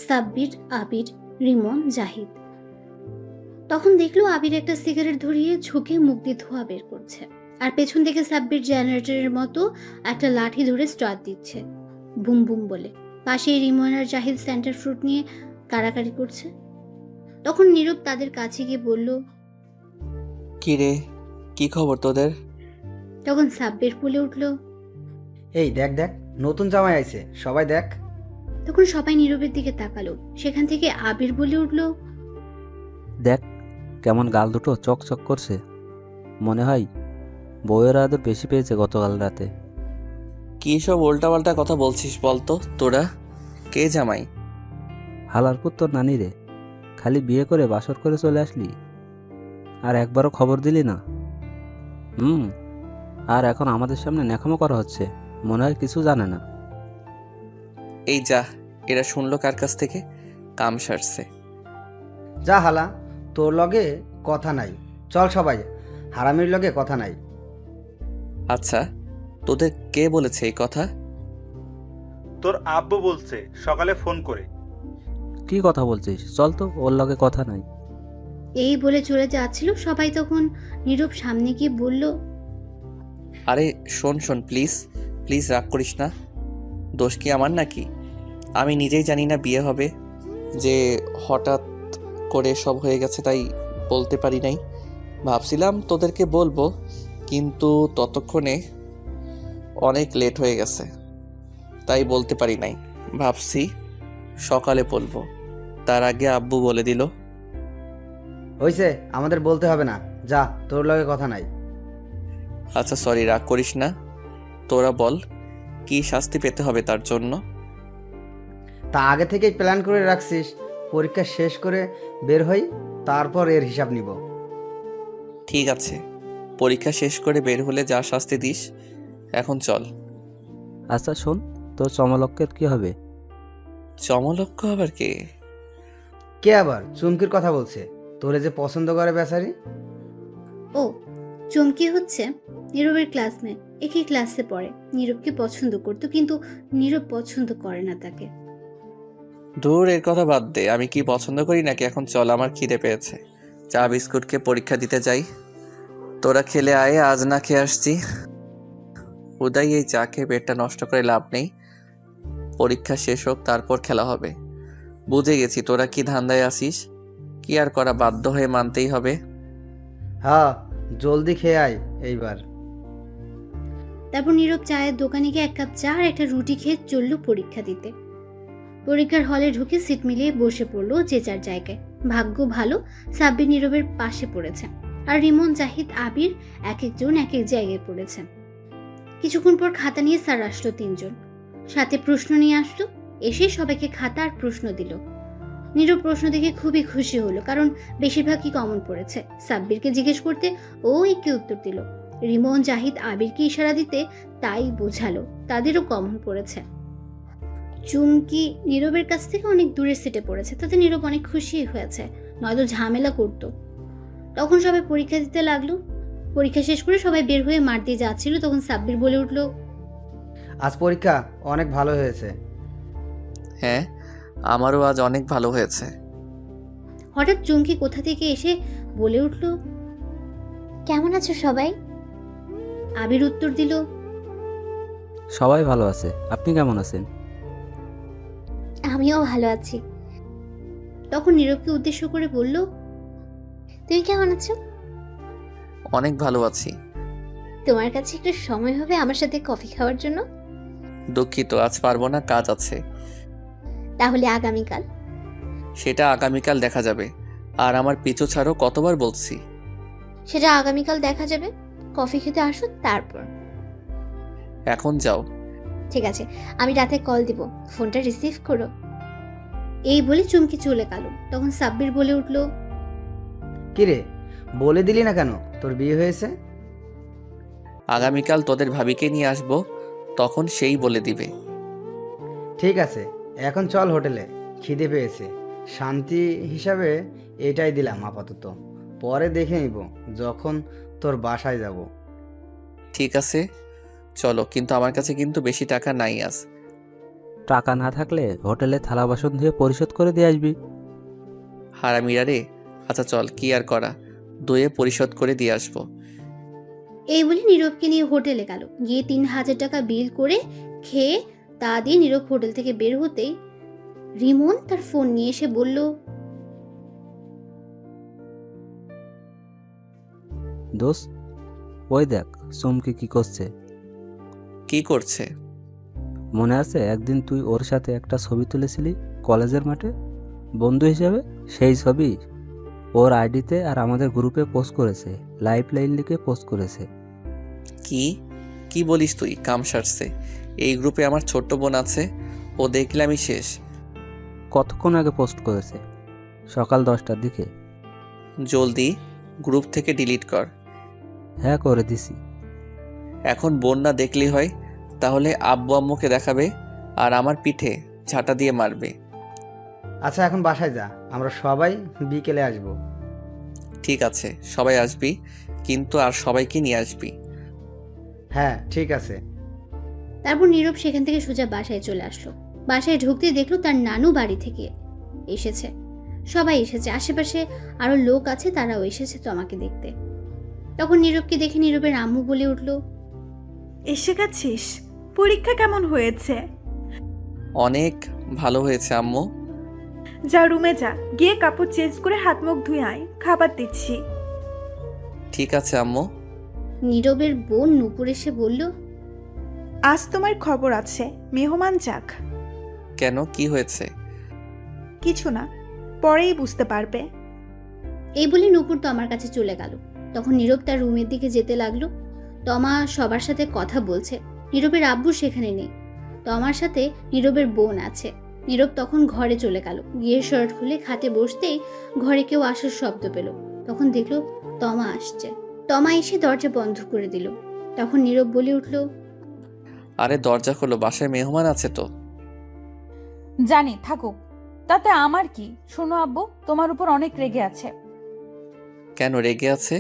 সাব্বির, আবির, রিমন, জাহিদ। তখন দেখলো আবির একটা সিগারেট ধরিয়ে ঝুঁকে মুখ দিয়ে ধোঁয়া বের করছে, আর পেছন থেকে সাব্বির জেনারেটরের মতো একটা লাঠি ধরে স্টার্ট দিচ্ছে বুম বুম বলে। পাশে রিমন আর জাহিদ সেন্টার ফ্রুট নিয়ে কাড়াকাড়ি করছে। তখন নীরব তাদের কাছে গিয়ে বলল, কি রে, কি খবর তোদের? তখন সাব্বির বলে উঠল, এই দেখ দেখ, নতুন জামাই আইছে, সবাই দেখ। তখন সবাই নীরবের দিকে তাকালো। সেখান থেকে আবির বলে উঠল, দেখ কেমন গাল দুটো চকচক করছে, মনে হয় বউয়ের আদর বেশি পেয়েছে গতকাল রাতে। কি সব উল্টাপাল্টা কথা বলছিস বলতো তোরা? কে জামাই? হালারপুর তোর নানি রে, খালি বিয়ে করে বাসর করে চলে আসলি, আর একবারও খবর দিলি না। আর এখন আমাদের সামনে ন্যাকামো করা হচ্ছে, মনে হয় কিছু জানে না। এই যা, এরা শুনলো কার কাছ থেকে? কাম সারছে। যা হালা, তোর লগে কথা নাই, চল সবাই, হারামির লগে কথা নাই। আচ্ছা, তোদের কে বলেছে এই কথা? তোর আব্বু বলছে সকালে ফোন করে। কি কথা বলছিস? চল তো, ওর লগে কথা নাই। এই বলে চলে যাচ্ছিল সবাই। তখন নীরব সামনে গিয়ে বলল, আরে শোন শোন, প্লিজ প্লিজ রাগ করিস না। দোষ কি আমার নাকি? আমি নিজেই জানি না বিয়ে হবে, যে হঠাৎ করে সব হয়ে গেছে তাই বলতে পারি নাই। ভাবছিলাম তোদেরকে বলবো, কিন্তু ততক্ষণে অনেক লেট হয়ে গেছে, তাই বলতে পারি নাই। ভাবছি সকালে বলবো, তার আগে আব্বু বলে দিল। হইছে, আমাদের বলতে হবে না, যা, তোর লগে কথা নাই। আচ্ছা সরি, রাগ করিস না। তোরা বল কি শাস্তি পেতে হবে তার জন্য। তা আগে থেকেই প্ল্যান করে রাখছিস, পরীক্ষা শেষ করে বের হই, তারপর এর হিসাব নিব। ঠিক আছে, পরীক্ষা শেষ করে বের হলে যা শাস্তি দিস। এখন চল। আচ্ছা শোন, তোর চমলক্কের কি হবে? চমলক্ষ আবার কে? কে আবার? চুমকির কথা বলছে, তোরে যে পছন্দ করে বেচারি। ও, চমকি হচ্ছে নীরবের ক্লাসমেট, একই ক্লাসে পড়ে। নীরবকে পছন্দ করতো, কিন্তু নীরব পছন্দ করে না তাকে। দূর, এর কথা বাদ দে। আমি কি পছন্দ করি নাকি? এখন চল, আমার খিদে পেয়েছে। চা বিস্কুটকে পরীক্ষা দিতে যাই। তোরা খেলে আয়, আজ না খেয়ে আসছি। উদয়, এই চা খেয়ে পেটটা নষ্ট করে লাভ নেই। পরীক্ষা শেষ হোক, তারপর খেলা হবে। বুঝে গেছি তোরা কি ধান্দায় আসিস। কি আর করা, বাধ্য হয়ে মানতেই হবে। হ্যাঁ, জলদি খেয়ে আয় এইবার। তারপর নীরব চায়ের দোকানে গিয়ে 1 কাপ চা আর একটা রুটি খেয়ে চলল পরীক্ষা দিতে। পরীক্ষার হলে ঢুকে সিট মিলিয়ে বসে পড়লো যে যার জায়গায়। ভাগ্য ভালো, সাব্বির নীরবের পাশে পড়েছে, আর রিমন, জাহিদ, আবির এক একজন এক এক জায়গায় পড়েছে। কিছুক্ষণ পর খাতা নিয়ে স্যার আসলো 3 জন, সাথে প্রশ্ন নিয়ে আসলো। এসে সবাইকে খাতা আর প্রশ্ন দিল। নীরব প্রশ্ন দেখে খুবই খুশি হলো, কারণ বেশিরভাগই কমন পড়েছে। সাব্বিরকে জিজ্ঞেস করতে ও একই উত্তর দিল। রিমন, জাহিদ আবিরকে ইশারা দিতে তাই বোঝালো তাদেরও কমন পড়েছে। চুমকি নীরবের কাছ থেকে অনেক দূরের সিটে পড়েছে, তাতে নীরব অনেক খুশি হয়েছে, নয়তো ঝামেলা করতো। তখন সবাই পরীক্ষা দিতে লাগলো। পরীক্ষা শেষ করে সবাই বের হয়ে মাঠ দিয়ে যাচ্ছিল, তখন সাব্বির বলে উঠলো, আজ পরীক্ষা অনেক ভালো হয়েছে। হ্যাঁ, আমারও আজ অনেক ভালো হয়েছে। হঠাৎ চুমকি কোথা থেকে এসে বলে উঠলো, কেমন আছো সবাই? আবির উত্তর দিল, সবাই ভালো আছে, আপনি কেমন আছেন? আমিও ভালো আছি। তখন নীরবকে উদ্দেশ্য করে বলল, তুমি কেমন আছো? অনেক ভালো আছি। তোমার কাছে একটু সময় হবে আমার সাথে কফি খাওয়ার জন্য? দুঃখিত, আজ পারবো না, কাজ আছে। তাহলে আগামীকাল? সেটা আগামীকাল দেখা যাবে। আর আমার পিছু ছাড়ো, কতবার বলছি। সেটা আগামীকাল দেখা যাবে, কফি খেতে আসো তারপর। এখন যাও। ঠিক আছে, আমি রাতে কল দিব, ফোনটা রিসিভ করো। এই বলে চুমকি চলে গেল। তখন সাব্বির বলে উঠলো, কিরে, বলে দিলি না কেন তোর বিয়ে হয়েছে? আগামীকাল তোদের ভাবিকে নিয়ে আসবো, তখন সেই বলে দিবে। ঠিক আছে, এখন চল হোটেলে, খিদে পেয়েছে। শান্তি হিসাবে এটাই দিলাম আপাতত, পরে দেখে নিব যখন তোর বাসায় যাব। ঠিক আছে চলো, কিন্তু আমার কাছে কিন্তু বেশি টাকা নাই আজ। টাকা না থাকলে হোটেলে থালা বাসন ধুয়ে পরিশোধ করে দিয়ে আসবি। হারামিরা রে। আচ্ছা চল, কি আর করা, ধুয়ে পরিশোধ করে দিয়ে আসবো। এই বলে নীরবকে নিয়ে হোটেলে গেল। গিয়ে 3000 টাকা বিল করে খেয়ে তা দিয়ে নীরব হোটেল থেকে বের হতেই রিমন তার ফোন নিয়ে এসে বলল, দোস্ত, ওই দেখ চুমকি কি করছে। কি করছে? মনে আছে একদিন তুই ওর সাথে একটা ছবি তুলেছিলি কলেজের মাঠে বন্ধু হিসেবে? সেই ছবি ওর আইডিতে আর আমাদের গ্রুপে পোস্ট করেছে, লাইভ লাইন লিখে পোস্ট করেছে। কি কি বলিস তুই? কাম সারছে। এই গ্রুপে আমার ছোট্ট বোন আছে, ও দেখলে আমি শেষ। কতক্ষণ আগে পোস্ট করেছে? সকাল 10টার দিকে। জলদি গ্রুপ থেকে ডিলিট কর। হ্যাঁ, করে দিছি। এখন বোন না দেখলেই হয়, তাহলে আব্বু আম্মুকে দেখাবে আর আমার পিঠে ঝাঁটা দিয়ে মারবে। আচ্ছা এখন বাসায় যা, আমরা সবাই বিকেলে আসব। ঠিক আছে, সবাই আসবি, কিন্তু আর সবাইকে নিয়ে আসবি। হ্যাঁ ঠিক আছে। তারপর নীরব সেখান থেকে সোজা বাসায় চলে আসলো। বাসায় ঢুকতেই দেখলো তার নানু বাড়ি থেকে এসেছে। সবাই এসেছে, আশেপাশে আরো লোক আছে, তারাও এসেছে তো আমাকে দেখতে। তখন নীরবকে দেখে নীরবের আম্মু বলে উঠলো, এসে গেছিস? পরীক্ষা কেমন হয়েছে? অনেক ভালো হয়েছে আম্মু। যা রুমে যা, গিয়ে কাপড় চেঞ্জ করে হাত মুখ ধুয়ে আয়, খাবার দিচ্ছি। ঠিক আছে আম্মু। নীরবের বোন নুপুর এসে বলল, আজ তোমার খবর আছে, মেহমান যাক। কেন, কি হয়েছে? কিছু না, পরেই বুঝতে পারবে। এই বলে নূপুর তমার কাছে চলে গেল। তখন নীরব তার রুমের দিকে যেতে লাগলো। তমা সবার সাথে কথা বলছে। নীরবের আব্বু সেখানে নেই। তমার সাথে নীরবের বোন আছে। নীরব তখন ঘরে চলে গেল। গিয়ে শার্ট খুলে খাটে বসতেই ঘরে কেউ আসার শব্দ পেল। তখন দেখলো তমা আসছে। তমা এসে দরজা বন্ধ করে দিল। তখন নীরব বলে উঠল, আরে দরজা খোলো, বাসায় মেহমান আছে তো। জানি, থাকুক, তাতে আমার কি। শোনো আব্বু, তোমার উপর অনেক রেগে আছে। কেন রেগে আছে?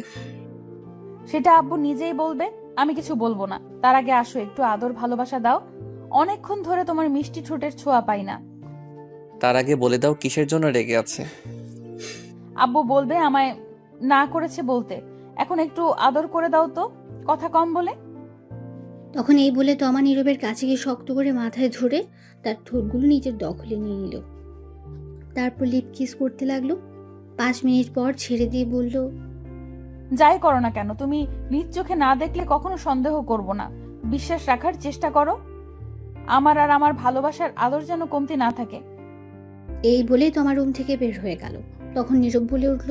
সেটা আব্বু নিজেই বলবে, আমি কিছু বলবো না। তার আগে আসো, একটু আদর ভালোবাসা দাও। অনেকক্ষণ ধরে তোমার মিষ্টি ঠোঁটের ছোঁয়া পাই না। তার আগে বলে দাও কিসের জন্য রেগে আছে। আব্বু বলবে আমায় না করেছে বলতে। এখন একটু আদর করে দাও তো, কথা কম বলে। তখন এই বলে তমা নীরবের কাছে গিয়ে শক্ত করে মাথায় ধরে তার ঠোঁটগুলো নিজের দখলে নিয়ে নিল। তারপর লিপ কিস করতে লাগলো। 5 মিনিট পর ছেড়ে দিয়ে বলল, যাই করো না কেন, তুমি নিজ চোখে না দেখলে কখনো সন্দেহ করব না। বিশ্বাস রাখার চেষ্টা করো। আমার আর আমার ভালোবাসার আদর যেন কমতি না থাকে। এই বলে তোমার রুম থেকে বের হয়ে গেল। তখন নীরব বলে উঠল,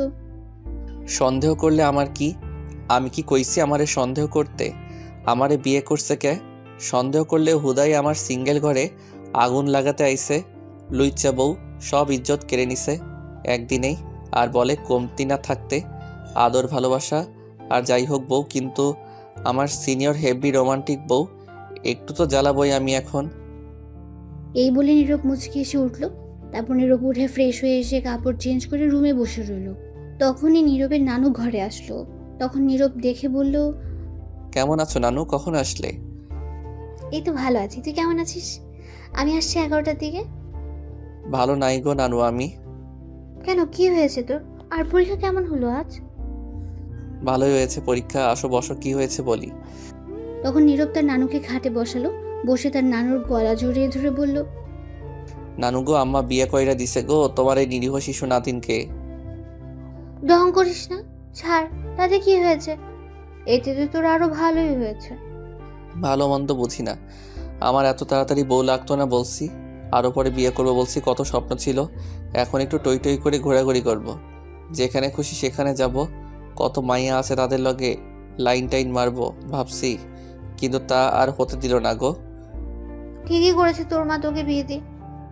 সন্দেহ করলে আমার কি? আমি কি কইছি আমারে সন্দেহ করতে? আমারে বিয়ে করছে কে? সন্দেহ করলে হুদাই আমার সিঙ্গেল ঘরে আগুন লাগাতে আইছে। লুইচা বউ সব ইজ্জত কেড়ে নিছে একদিনেই। আর বলে কমতি না থাকতে আদর ভালোবাসা। আর যাই হোক বউ কিন্তু আমার সিনিয়র হেভি রোমান্টিক বউ, একটু তো জ্বালাবই আমি এখন। এই বলে নীরব মুচকি এসে উঠল। তারপর নীরব উঠে ফ্রেশ হয়ে এসে কাপড় চেঞ্জ করে রুমে বসে রইল। তখনই নীরবের নানু ঘরে আসলো। তখন নীরব দেখে বলল, কেমন আছো নানু, কখন আসলে? এই তো ভালো আছি, তুই কেমন আছিস? আমি আসছি 11টার দিকে। ভালো নাই গো নানু আমি। কেন, কি হয়েছে তোর? আর পরীক্ষা কেমন হলো আজ? ভালোই হয়েছে পরীক্ষা, আসো বসো, কি হয়েছে বলি। তখন নীরব তার নানুকে খাটে বসালো। বসে তার নানুর গলা জড়িয়ে ধরে বলল, নানু গো, আম্মা বিয়ে কইরা দিছে গো তোমার এই নিরীহ শিশু নাতিনকে। ঢং করিস না, ছাড়। তাতে কি হয়েছে? এতে তো তোর আরো ভালোই হয়েছে। ভালো মন্দ বুঝি না, আমার এত তাড়াতাড়ি বউ লাগতো না বলছি। আরও পরে বিয়ে করবো বলছি, কত স্বপ্ন ছিল। এখন একটু টই টই করে ঘোরাঘুরি করব। যেখানে খুশি সেখানে যাব। কত মাইয়া আছে তাদের লগে লাইন টাইন মারবো ভাবছি, কিন্তু তা আর হতে দিল না গো। ঠিকই করেছে তোর মা তোকে বিয়ে দিয়ে।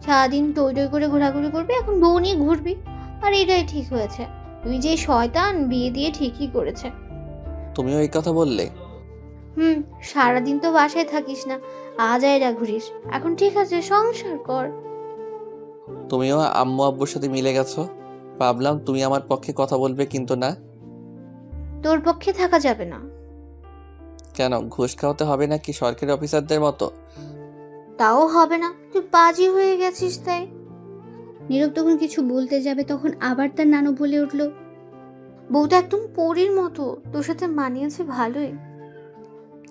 সারাদিন টই টই করে ঘোরাঘুরি করবি, এখন বউ নিয়ে ঘুরবি। আর এটাই ঠিক হয়েছে। তুই যে শয়তান, বিয়ে দিয়ে ঠিকই করেছে। তুমিও এই কথা বললে? সারাদিন তো বাসায় থাকিস না, আজাইরা ঘুরিস। এখন ঠিক আছে, সংসার কর। তুমিও আম্মু আব্বুর সাথে মিলে গেছো। ভাবলাম তুমি আমার পক্ষে কথা বলবে, কিন্তু না। তোর পক্ষে থাকা যাবে না। কেন, ঘুষ খাওয়াতে হবে নাকি সরকারি অফিসারদের মতো? তাও হবে না, তুই পাজি হয়ে গেছিস তাই। নীরব তখন কিছু বলতে যাবে, তখন আবার তার নানু বলে উঠল, বউটা একদম পরীর মতো, তোর সাথে মানিয়েছে ভালোই।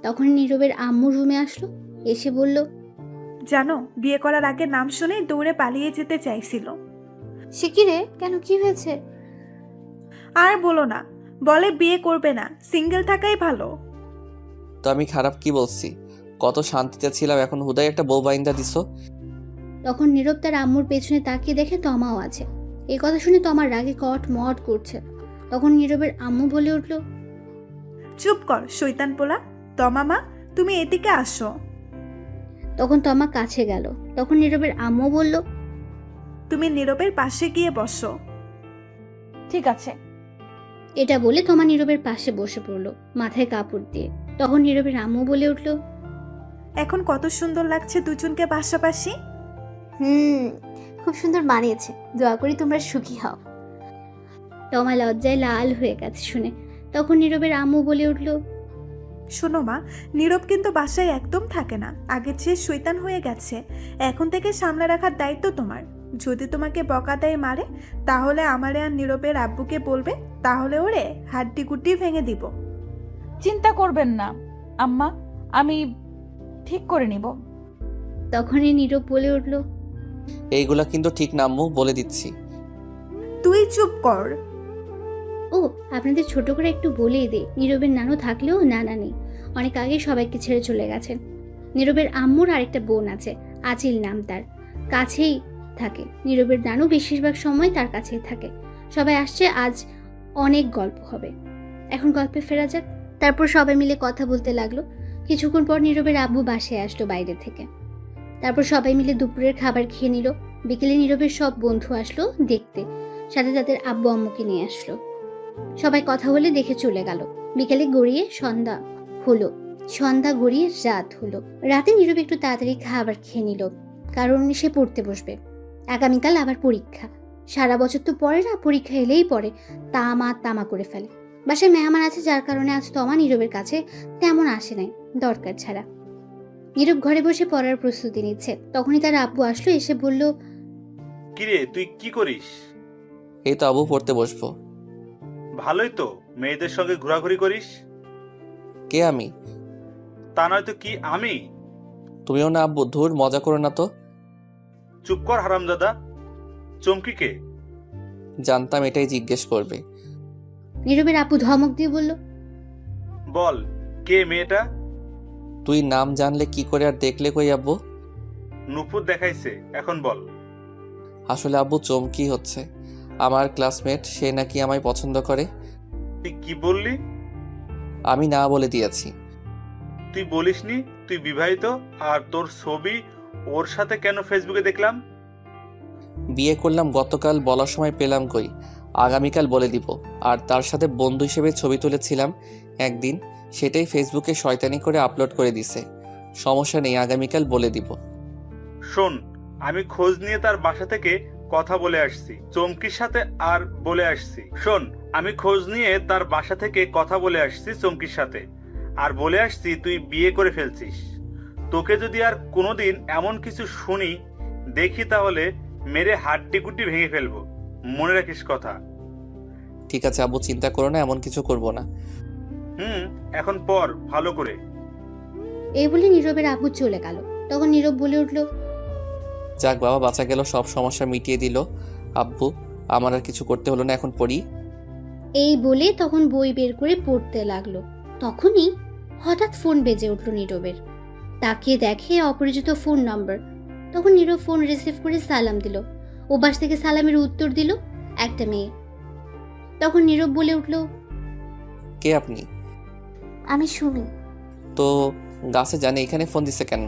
তখন নীরবের আম্মু রুমে আসলো। এসে বলল, জানো, বিয়ে করার আগে নাম শুনেই দৌড়ে পালিয়ে যেতে চাইছিল। সে কি রে, কেন, কি হয়েছে? আর বলো না, বলে বিয়ে করবে না, সিঙ্গেল থাকাই ভালো। তো আমি খারাপ কি বলছি? কত শান্তিতে ছিলাম, এখন হুদাই একটা বউ বাইন্দা দিছো। তখন নীরব তার আম্মুর পেছনে তাকিয়ে দেখে তমাও আছে। এই কথা শুনে তমার রাগে কট মট করছে। তখন নীরবের আম্মু বলে উঠল, চুপ কর শৈতান পোলা। তমা মা, তুমি এদিকে আসো। তখন তমা কাছে গেল। তখন নীরবের আম্মু বলল, তুমি নীরবের পাশে গিয়ে বসো। ঠিক আছে। এটা বলে তমা নীরবের পাশে বসে পড়ল, মাথায় কাপড় দিয়ে। তখন নীরবের আম্মু বলে উঠল, এখন কত সুন্দর লাগছে দুজনকে পাশাপাশি। খুব সুন্দর মানিয়েছে, দোয়া করি তোমরা সুখী হও। তমা লজ্জায় লাল হয়ে গেছে শুনে। তখন নীরবের আম্মু বলে উঠল, শোনো মা, নীরব কিন্তু বাসায় একদম থাকে না, আগের চেয়ে শৈতান হয়ে গেছে। এখন থেকে সামলে রাখার দায়িত্ব তোমার। যদি তোমাকে বকা দেয় মারে, তাহলে আমারে আর নীরবের আব্বুকে বলবে, তাহলে ওরে হাড্ডি গুড্ডি ভেঙে দিব। চিন্তা করবেন না আম্মা, আমি ঠিক করে নিব। তখনই নীরব বলে উঠল, এইগুলা কিন্তু ঠিক না আম্মু, বলে দিচ্ছি। তুই চুপ কর। ও, আপনাদের ছোট করে একটু বলেই দে, নীরবের নানু থাকলেও নানা নেই, অনেক আগে সবাইকে ছেড়ে চলে গেছেন। নীরবের আম্মুর আরেকটা বোন আছে, আচিল নাম তার, কাছেই থাকে। নীরবের নানু বেশিরভাগ সময় তার কাছেই থাকে। সবাই আসছে আজ অনেক গল্প হবে। এখন গল্পে ফেরা যাক। তারপর সবাই মিলে কথা বলতে লাগলো। কিছুক্ষণ পর নীরবের আব্বু বাসায় আসলো বাইরে থেকে। তারপর সবাই মিলে দুপুরের খাবার খেয়ে নিল। বিকেলে নীরবের সব বন্ধু আসলো দেখতে, সাথে তাদের আব্বু আম্মুকে নিয়ে আসলো। সবাই কথা বলে দেখে চলে গেল। বিকেলে গড়িয়ে সন্ধ্যা হলো, সন্ধ্যা গড়িয়ে রাত হলো। রাতে নীরব একটু তাড়াতাড়ি খাবার খেয়ে নিল, কারণ সে পড়তে বসবে। আগামীকাল আবার পরীক্ষা। সারা বছর তো পড়ে না, পরীক্ষা এলেই পড়ে তামা করে ফেলে। বাসায় মেহমান আছে, যার কারণে আজ তমা নীরবের কাছে তেমন আসে নাই, দরকার ছাড়া। নীরব ঘরে বসে পড়ার প্রস্তুতি নিচ্ছে। তখনই তার আব্বু আসলো, এসে বলল, কিরে তুই কি করিস? এই তো আবু, পড়তে বসবো। ভালোই তো, মেয়েদের সঙ্গে ঘোরাঘুরি করিস। কে আমি? তা নয় তো কি আমি? তুমিও না আব্বু, ধুর মজা করো না তো। চুপ কর হারামজাদা। চমকিকে? জানতাম এটাই জিজ্ঞেস করবে। নীরবের আব্বু ধমক দিয়ে বলল, বল, কে মেয়েটা? তুই নাম জানলে কি করে আর দেখলে কই আব্বু? নুপুর দেখাইছে, এখন বল। আসলে আব্বু চমকি হচ্ছে। আমার ক্লাসমেট, সে নাকি আমায় পছন্দ করে। তুই কি বললি? আমি না বলে দিয়েছি। তুই বলিসনি তুই বিবাহিত, আর তোর ছবি ওর সাথে কেন ফেসবুকে দেখলাম? বিয়ে করলাম গতকাল, বলার সময় পেলাম কই। আগামীকাল বলে দিব। আর তার সাথে বন্ধু হিসেবে ছবি তুলেছিলাম একদিন, সেটাই ফেসবুকে শয়তানি করে আপলোড করে দিছে। সমস্যা নেই, আগামীকাল বলে দিব। শোন, আমি খোঁজ নিয়ে তার বাসা থেকে কথা বলে আসছি চমকির সাথে, আর বলে আসছি, শোন, আমি খোঁজ নিয়ে তার বাসা থেকে কথা বলে আসছি চমকির সাথে, আর বলে আসছি তুই বিয়ে করে ফেলছিস। তোকে যদি আর কোনোদিন এমন কিছু শুনি দেখি, তাহলে মেরে হাড্ডিগুড্ডি ভেঙে ফেলবো, মনে রাখিস কথা। ঠিক আছে আব্বু, চিন্তা করো না, এমন কিছু করব না। এখন পর ভালো করে। এই বলে নীরবের আব্বু চলে গেল। তখন নীরব বলে উঠল, যাক বাবা, বাঁচা গেল, সব সমস্যা মিটিয়ে দিল আব্বু। আমার আর কিছু করতে হলো না, এখন পড়ি। এই বলে তখন বই বের করে পড়তে লাগলো। তখনই হঠাৎ ফোন বেজে উঠল নীরবের। তাকিয়ে দেখে অপরিচিত ফোন নাম্বার। তখন নীরব ফোন রিসিভ করে সালাম দিল। ওপাশ থেকে সালামের উত্তর দিল একটা মেয়ে। তখন নীরব বলে উঠল, কে আপনি? আমি সুমি। তো গাছে জানে এখানে ফোন দিছে কেন?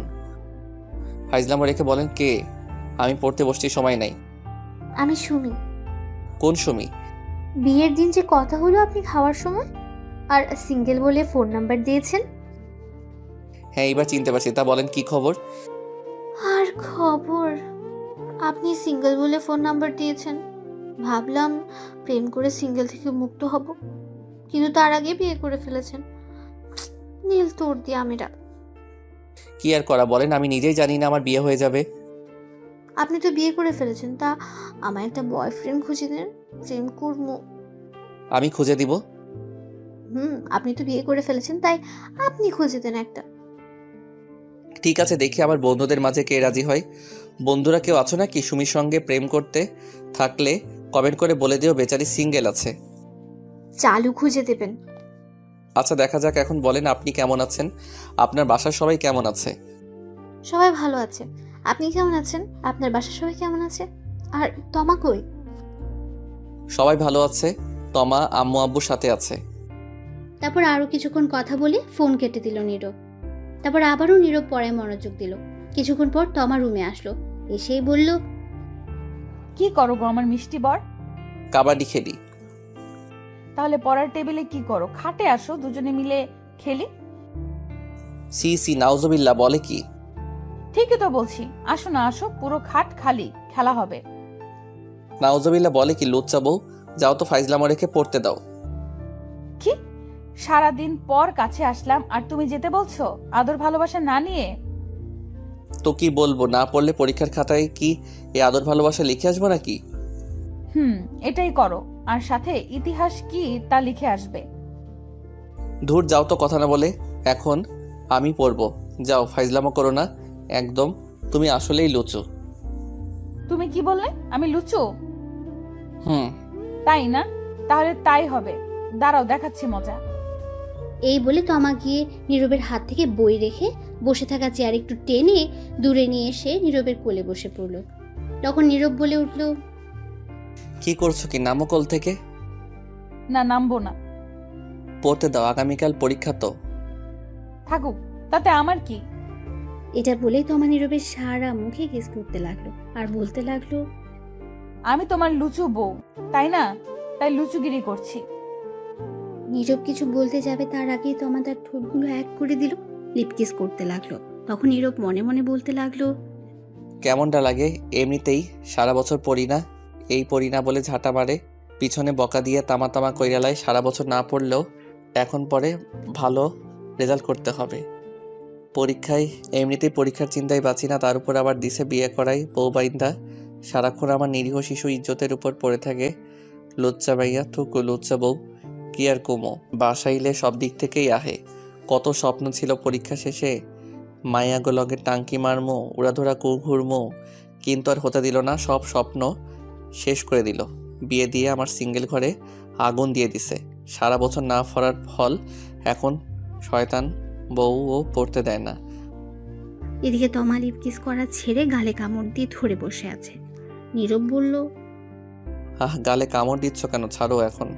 ফাইজলাম রেখে বলেন কে? আমি পড়তে বসছি, সময় নাই। আমি সুমি। কোন সুমি? বিয়ের দিন যে কথা হলো আপনি খাওয়ার সময়, আর সিঙ্গেল বলে ফোন নাম্বার দিয়েছেন। হ্যাঁ, এবার চিনতে পারছি। তা বলেন কি খবর? আর খবর, আপনি সিঙ্গেল বলে ফোন নাম্বার দিয়েছেন। ভাবলাম প্রেম করে সিঙ্গেল থেকে মুক্ত হব, কিন্তু তার আগে বিয়ে করে ফেলেছেন। নীল তোর দিয়ে আমিরা। কি আর করা বলেন, আমি নিজেই জানি না আমার বিয়ে হয়ে যাবে। আপনি তো বিয়ে করে ফেলেছেন, তা আমার একটা বয়ফ্রেন্ড খুঁজে দেন, প্রেম করবো। আমি খুঁজে দিব। আপনি তো বিয়ে করে ফেলেছেন, তাই আপনি খুঁজে দেন একটা। ঠিক আছে, দেখি আমার বন্ধুদের মাঝে কে রাজি হয়। বন্ধুরা কেউ আছো নাকি সুমির সঙ্গে প্রেম করতে? থাকলে কমেন্ট করে বলে দিও বেচারি সিঙ্গেল আছে। চালু খুঁজে দেবেন। আচ্ছা, দেখা যাক। এখন বলেন আপনি কেমন আছেন? আপনার বাসার সবাই কেমন আছে? সবাই ভালো আছে। আপনি কেমন আছেন? আপনার বাসার সবাই কেমন আছে? আর তমা কই? সবাই ভালো আছে। তমা আম্মু আব্বুর সাথে আছে। তারপর আরো কিছুক্ষণ কথা বলে ফোন কেটে দিল নীরব। তারপর আবারও নীরব পড়ায় মনোযোগ দিল। কিছুক্ষণ পর তমা রুমে আসলো, এসেই বলল, কি করো গো আমার মিষ্টি বর? কাবাডি খেলি। তাহলে পড়ার টেবিলে কি করো? খাটে আসো, দুজনে মিলে খেলি। সি সি, নাউজুবিল্লাহ, বলে কি? ঠিকই তো বলছি, আসো না, আসো, পুরো খাট খালি, খেলা হবে। নাউজুবিল্লাহ বলে কি? লুচ্চা বউ, যাও তো ফাইজলামা রেখে পড়তে দাও। কি সারাদিন পর কাছে আসলাম আর তুমি যেতে বলছো আদর ভালোবাসা না নিয়ে? তো কি বলবো, না পড়লে পরীক্ষার খাতায় কি এই আদর ভালোবাসা লিখে আসবো নাকি? এটাই করো, আর সাথে ইতিহাস কি তা লিখে আসবে। ধুর, যাও তো কথা না বলে। এখন আমি পড়বো, যাও, ফাইজলামা করো না একদম। তুমি আসলেই লুচু। তুমি কি বললে? আমি লুচু? হুম। তাই না? তাহলে তাই হবে, দাঁড়াও দেখাচ্ছি মজা। এই বলে তমা গিয়ে নীরবের হাত থেকে বই রেখে বসে থাকা চেয়ার একটু টেনে দূরে নিয়ে এসে নীরবের কোলে বসে পড়ল। তখন নীরব বলে উঠল, কি করছো কি? নামো কোল থেকে। না, নামবো না। পড়তে দাও, আগামীকাল পরীক্ষা তো। থাকুক, তাতে আমার কি? এটা বলেই তমা নীরবের সারা মুখে কিস করতে লাগলো আর বলতে লাগলো, আমি তোমার লুচু বউ, তাই না? তাই লুচুগিরি করছি। নীরব কিছু বলতে যাবে তার আগেই তমা তার ঠোঁটগুলো এক করে দিল, লিপ কিস করতে লাগলো। তখন নীরব মনে মনে বলতে লাগলো, কেমনটা লাগে? এমনিতেই সারা বছর পড়ি না, এই পড়ি না বলে ঝাঁটা মারে, পিছনে বকা দিয়ে তামা তামা কইরালায়। সারা বছর না পড়লেও এখন পরে ভালো রেজাল্ট করতে হবে পরীক্ষায়। এমনিতেই পরীক্ষার চিন্তায় বাঁচি না, তার উপর আবার দিছে বিয়ে করাই বউ বাইন্দা। সারাক্ষণ আমার নিরীহ শিশু ইজ্জতের উপর পড়ে থাকে। লুচ্চা ভাইয়া, থুকু লুচ্চা বউ, কি আর কুমো। বাসাইলে সব দিক থেকেই আহে। কত স্বপ্ন ছিল পরীক্ষা শেষে, মায়াগো লগে টাঙ্কি মারমো, উড়াধরা কু ঘুরমো, কিন্তু আর হতে দিল না। সব স্বপ্ন শেষ করে দিল। বিয়ে দিয়ে আমার সিঙ্গেল ঘরে আগুন দিয়ে দিছে। সারা বছর না পড়ার ফল এখন শয়তান বউও পড়তে দেয় না। এদিকে তমা লিপ কিস করা ছেড়ে গালে কামড় দিয়ে ধরে বসে আছে। নীরব বলল, গালে কামড় দিচ্ছ কেন? ছাড়ো এখন,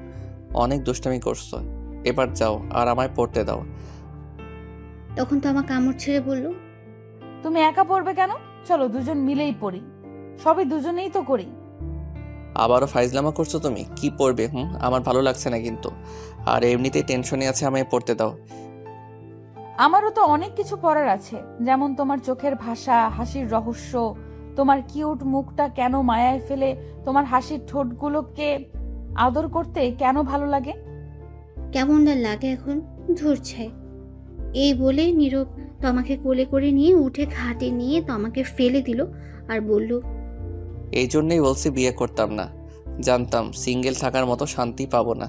অনেক দুষ্টামি করছো, এবার যাও আর আমায় পড়তে দাও। তখন তমা কামড় ছেড়ে বলল, তুমি একা পড়বে কেন? চলো দুজন মিলেই পড়ি, সবই দুজনেই তো করি। আবারও ফাইজলামা করছো তুমি? কি পড়বে? আমার ভালো লাগছে না কিন্তু, আর এমনিতেই টেনশনে আছে, আমায় পড়তে দাও। আমারও তো অনেক কিছু পড়ার আছে, যেমন তোমার চোখের ভাষা, হাসির রহস্য, তোমার কিউট মুখটা কেন মায়ায় ফেলে, তোমার হাসির ঠোঁটগুলোকে আদর করতে কেন ভালো লাগে। কেমন না লাগে এখন, ধরছে। এই বলে নীরব তমাকে কোলে করে নিয়ে উঠে খাটে নিয়ে তমাকে ফেলে দিল আর বলল, এই জন্যই বলছি বিয়ে করতাম না, জানতাম সিঙ্গেল থাকার মতো শান্তি পাবো না।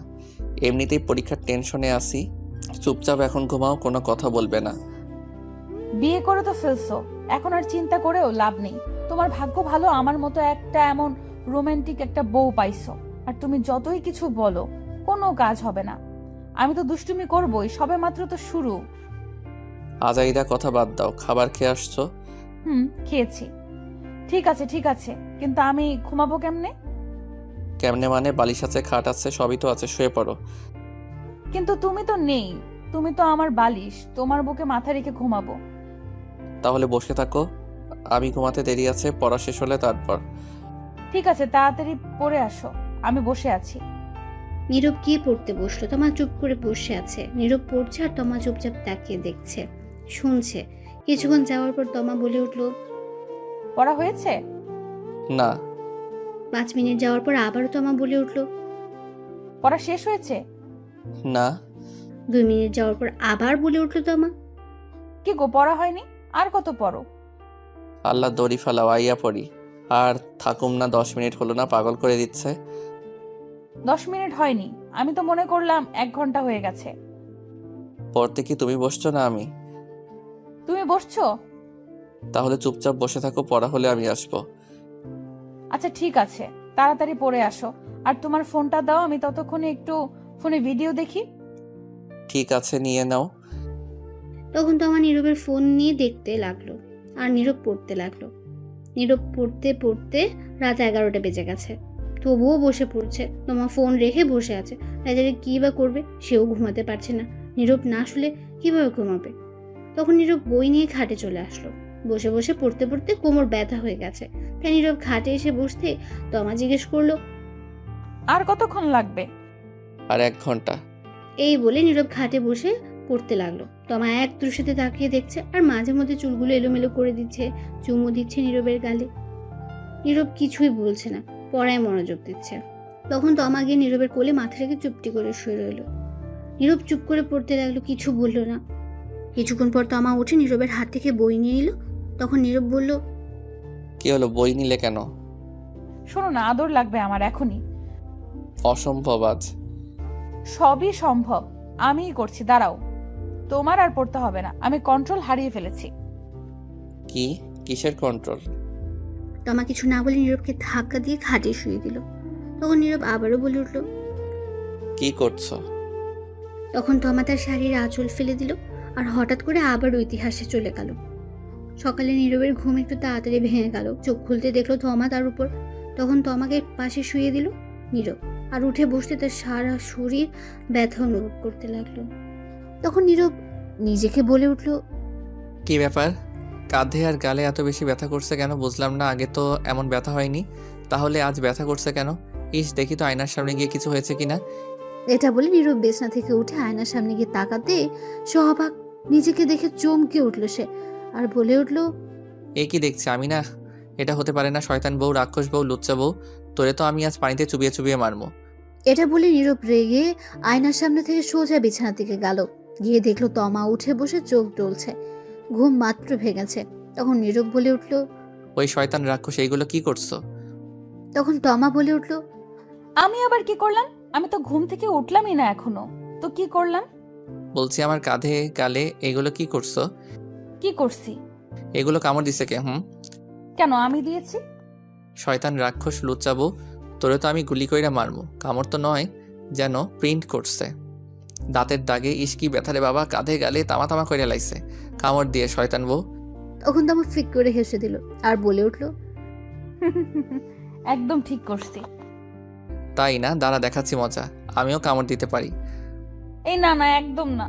এমনিতেই পরীক্ষার টেনশনে আসি, চুপচাপ এখন ঘুমাও, কোনো কথা বলবে না। বিয়ে করে তো ফেলছো, এখন আর চিন্তা করেও লাভ নেই। তোমার ভাগ্য ভালো আমার মতো একটা এমন রোমান্টিক একটা বউ পাইছো। আর তুমি যতই কিছু বলো কোনো কাজ হবে না। আমি তো দুষ্টুমি করবোই, সবে মাত্র তো শুরু। আজাইরা কথা বাদ দাও, খাবার খেয়ে আসছো? খেয়েছি। ঠিক আছে ঠিক আছে, কিন্তু আমি ঘুমাবো কেমনে? কেমনে মানে? বালিশ আছে, খাট আছে, সবই তো আছে, শুয়ে পড়ো। কিন্তু তুমি তো নেই, তুমি তো আমার বালিশ, তোমার বুকে মাথা রেখে ঘুমাবো। তাহলে বসে থাকো, আমি ঘুমাতে দেরি আছে, পড়া শেষ হলে তারপর। ঠিক আছে, তাড়াতাড়ি পড়ে আসো, আমি বসে আছি। নীরব গিয়ে পড়তে বসলো। তমা চুপ করে বসে আছে। নীরব পড়ছে আর তমা চুপচাপ তাকিয়ে দেখছে, শুনছে। কিছুক্ষণ যাওয়ার পর তমা বলে উঠল, পড়া হয়েছে? না। 5 মিনিট যাওয়ার পর আবারও তমা বলে উঠল, পড়া শেষ হয়েছে? না। 2 মিনিট যাওয়ার পর আবার বলে উঠল তমা, কি গো, পড়া হয়নি? আর কত পড়ো? আল্লাহ দড়ি ফেলাও, আইয়া পড়ি। আর থাকুম না, 10 মিনিট হলো না, পাগল করে দিচ্ছে। 10 মিনিট হয়নি, আমি তো মনে করলাম 1 ঘন্টা হয়ে গেছে। পড়তে কি তুমি বসছো না আমি? তুমি বসছো? তাহলে চুপচাপ বসে থাকো, পড়া হলে আমি আসবো। আচ্ছা ঠিক আছে, তাড়াতাড়ি পড়ে আসো। আর তোমার ফোনটা দাও, আমি ততক্ষণে একটু ফোনে ভিডিও দেখি। ঠিক আছে, নিয়ে নাও। তখন তমা নীরবের ফোন নিয়ে দেখতে লাগলো আর নীরব পড়তে লাগলো। নীরব পড়তে পড়তে রাত 11টা বেজে গেছে, তবুও বসে পড়ছে। তমা ফোন রেখে বসে আছে। রাজারে কি বা করবে, সেও ঘুমাতে পারছে না। নীরব না শুলে কিভাবে ঘুমাবে? তখন নীরব বই নিয়ে খাটে চলে আসলো। বসে বসে পড়তে পড়তে কোমর ব্যথা হয়ে গেছে, তাই নীরব খাটে এসে বসতে তমা জিজ্ঞেস করলো, আর কতক্ষণ লাগবে? আর 1 ঘন্টা। এই বলে নীরব খাটে বসে পড়তে লাগলো। তমা এক দৃষ্টিতে তাকিয়ে দেখছে আর মাঝে মধ্যে চুলগুলো এলোমেলো করে দিচ্ছে, চুমু দিচ্ছে নীরবের গালে। নীরব কিছুই বলছে না, পড়ায় মনোযোগ দিচ্ছে। তখন তমা গিয়ে নীরবের কোলে মাথা রেখে চুপটি করে শুয়ে রইল। নীরব চুপ করে পড়তে লাগলো, কিছু বলল না। কিছুক্ষণ পর তমা উঠে নীরবের হাত থেকে বই নিয়ে এলো। তখন নীরব বলল, কি হলো, বই নিলে কেন? শোনো না, আদর লাগবে আমার এখনই। অসম্ভব আজ। সবই সম্ভব, আমিই করছি, দাঁড়াও। তোমার আর পড়তে হবে না, আমি কন্ট্রোল হারিয়ে ফেলেছি। কি? কিসের কন্ট্রোল? তমা কিছু না বলে নীরবকে ধাক্কা দিয়ে খাটে শুয়ে দিল। তখন নীরব আবারও বলে উঠল, কি করছো? তখন তমা তার শাড়ির আঁচল ফেলে দিল আর হঠাৎ করে আবার ইতিহাসে চলে গেল। সকালে নীরবের ঘুম একটু তাড়াতাড়ি ভেঙে গেল। চোখ খুলতে দেখলো তমা তার উপর। তখন তমাকে পাশে শুয়ে দিল নীরব। আর উঠে বসতে তার সারা শরীর ব্যথা অনুভব করতে লাগলো। তখন নীরব নিজেকে বলে উঠল, কি ব্যাপার, কাঁধে আর গালে এত বেশি ব্যথা করছে কেন বুঝলাম না। আগে তো এমন ব্যথা হয়নি, তাহলে আজ ব্যথা করছে কেন? ইস, দেখি তো আয়নার সামনে গিয়ে কিছু হয়েছে কিনা। এটা বলে নীরব বিছানা থেকে উঠে আয়নার সামনে গিয়ে তাকাতে সহবাক নিজেকে দেখে চমকে উঠল সে, আর বলে উঠল, এ কি দেখছি আমি? না, এটা হতে পারে না। শয়তান বউ, রাক্ষস বউ, লুচ্চা বউ, তোরে তো আমি আজ পানিতে চুবিয়ে চুবিয়ে মারবো। এটা বলে নীরব রেগে আয়নার সামনে থেকে সোজা বিছানা থেকে গেল। গিয়ে দেখলো তমা উঠে বসে চোখ ডলছে, ঘুম মাত্র ভেঙেছে। তখন নীরব বলে উঠল, ওই শয়তান রাক্ষস, এইগুলো কি করছো? তখন তমা বলে উঠল, আমি আবার কি করলাম? আমি তো ঘুম থেকে উঠলামই না এখনো, তো কি করলাম? বলছি আমার কাঁধে গালে এগুলো কি করছো? কি করছি? এগুলো কামড় দিছে কে? কেন আমি দিয়েছি? শয়তান রাক্ষস লুচ্চা বউ, তোরে তো আমি গুলি কইরা মারবো। কামড় তো নয়, যেন প্রিন্ট করছে দাঁতের দাগে। ইস্কি ব্যথারে বাবা, কাঁধে গালে তামা তামা কইরা লাইছে কামড় দিয়ে শয়তান বউ। তখন তমা ফিক করে হেসে দিল আর বলে উঠল, একদম ঠিক করছি। তাই না? দাঁড়া দেখাচ্ছি মজা, আমিও কামড় দিতে পারি। এই না না, একদম না।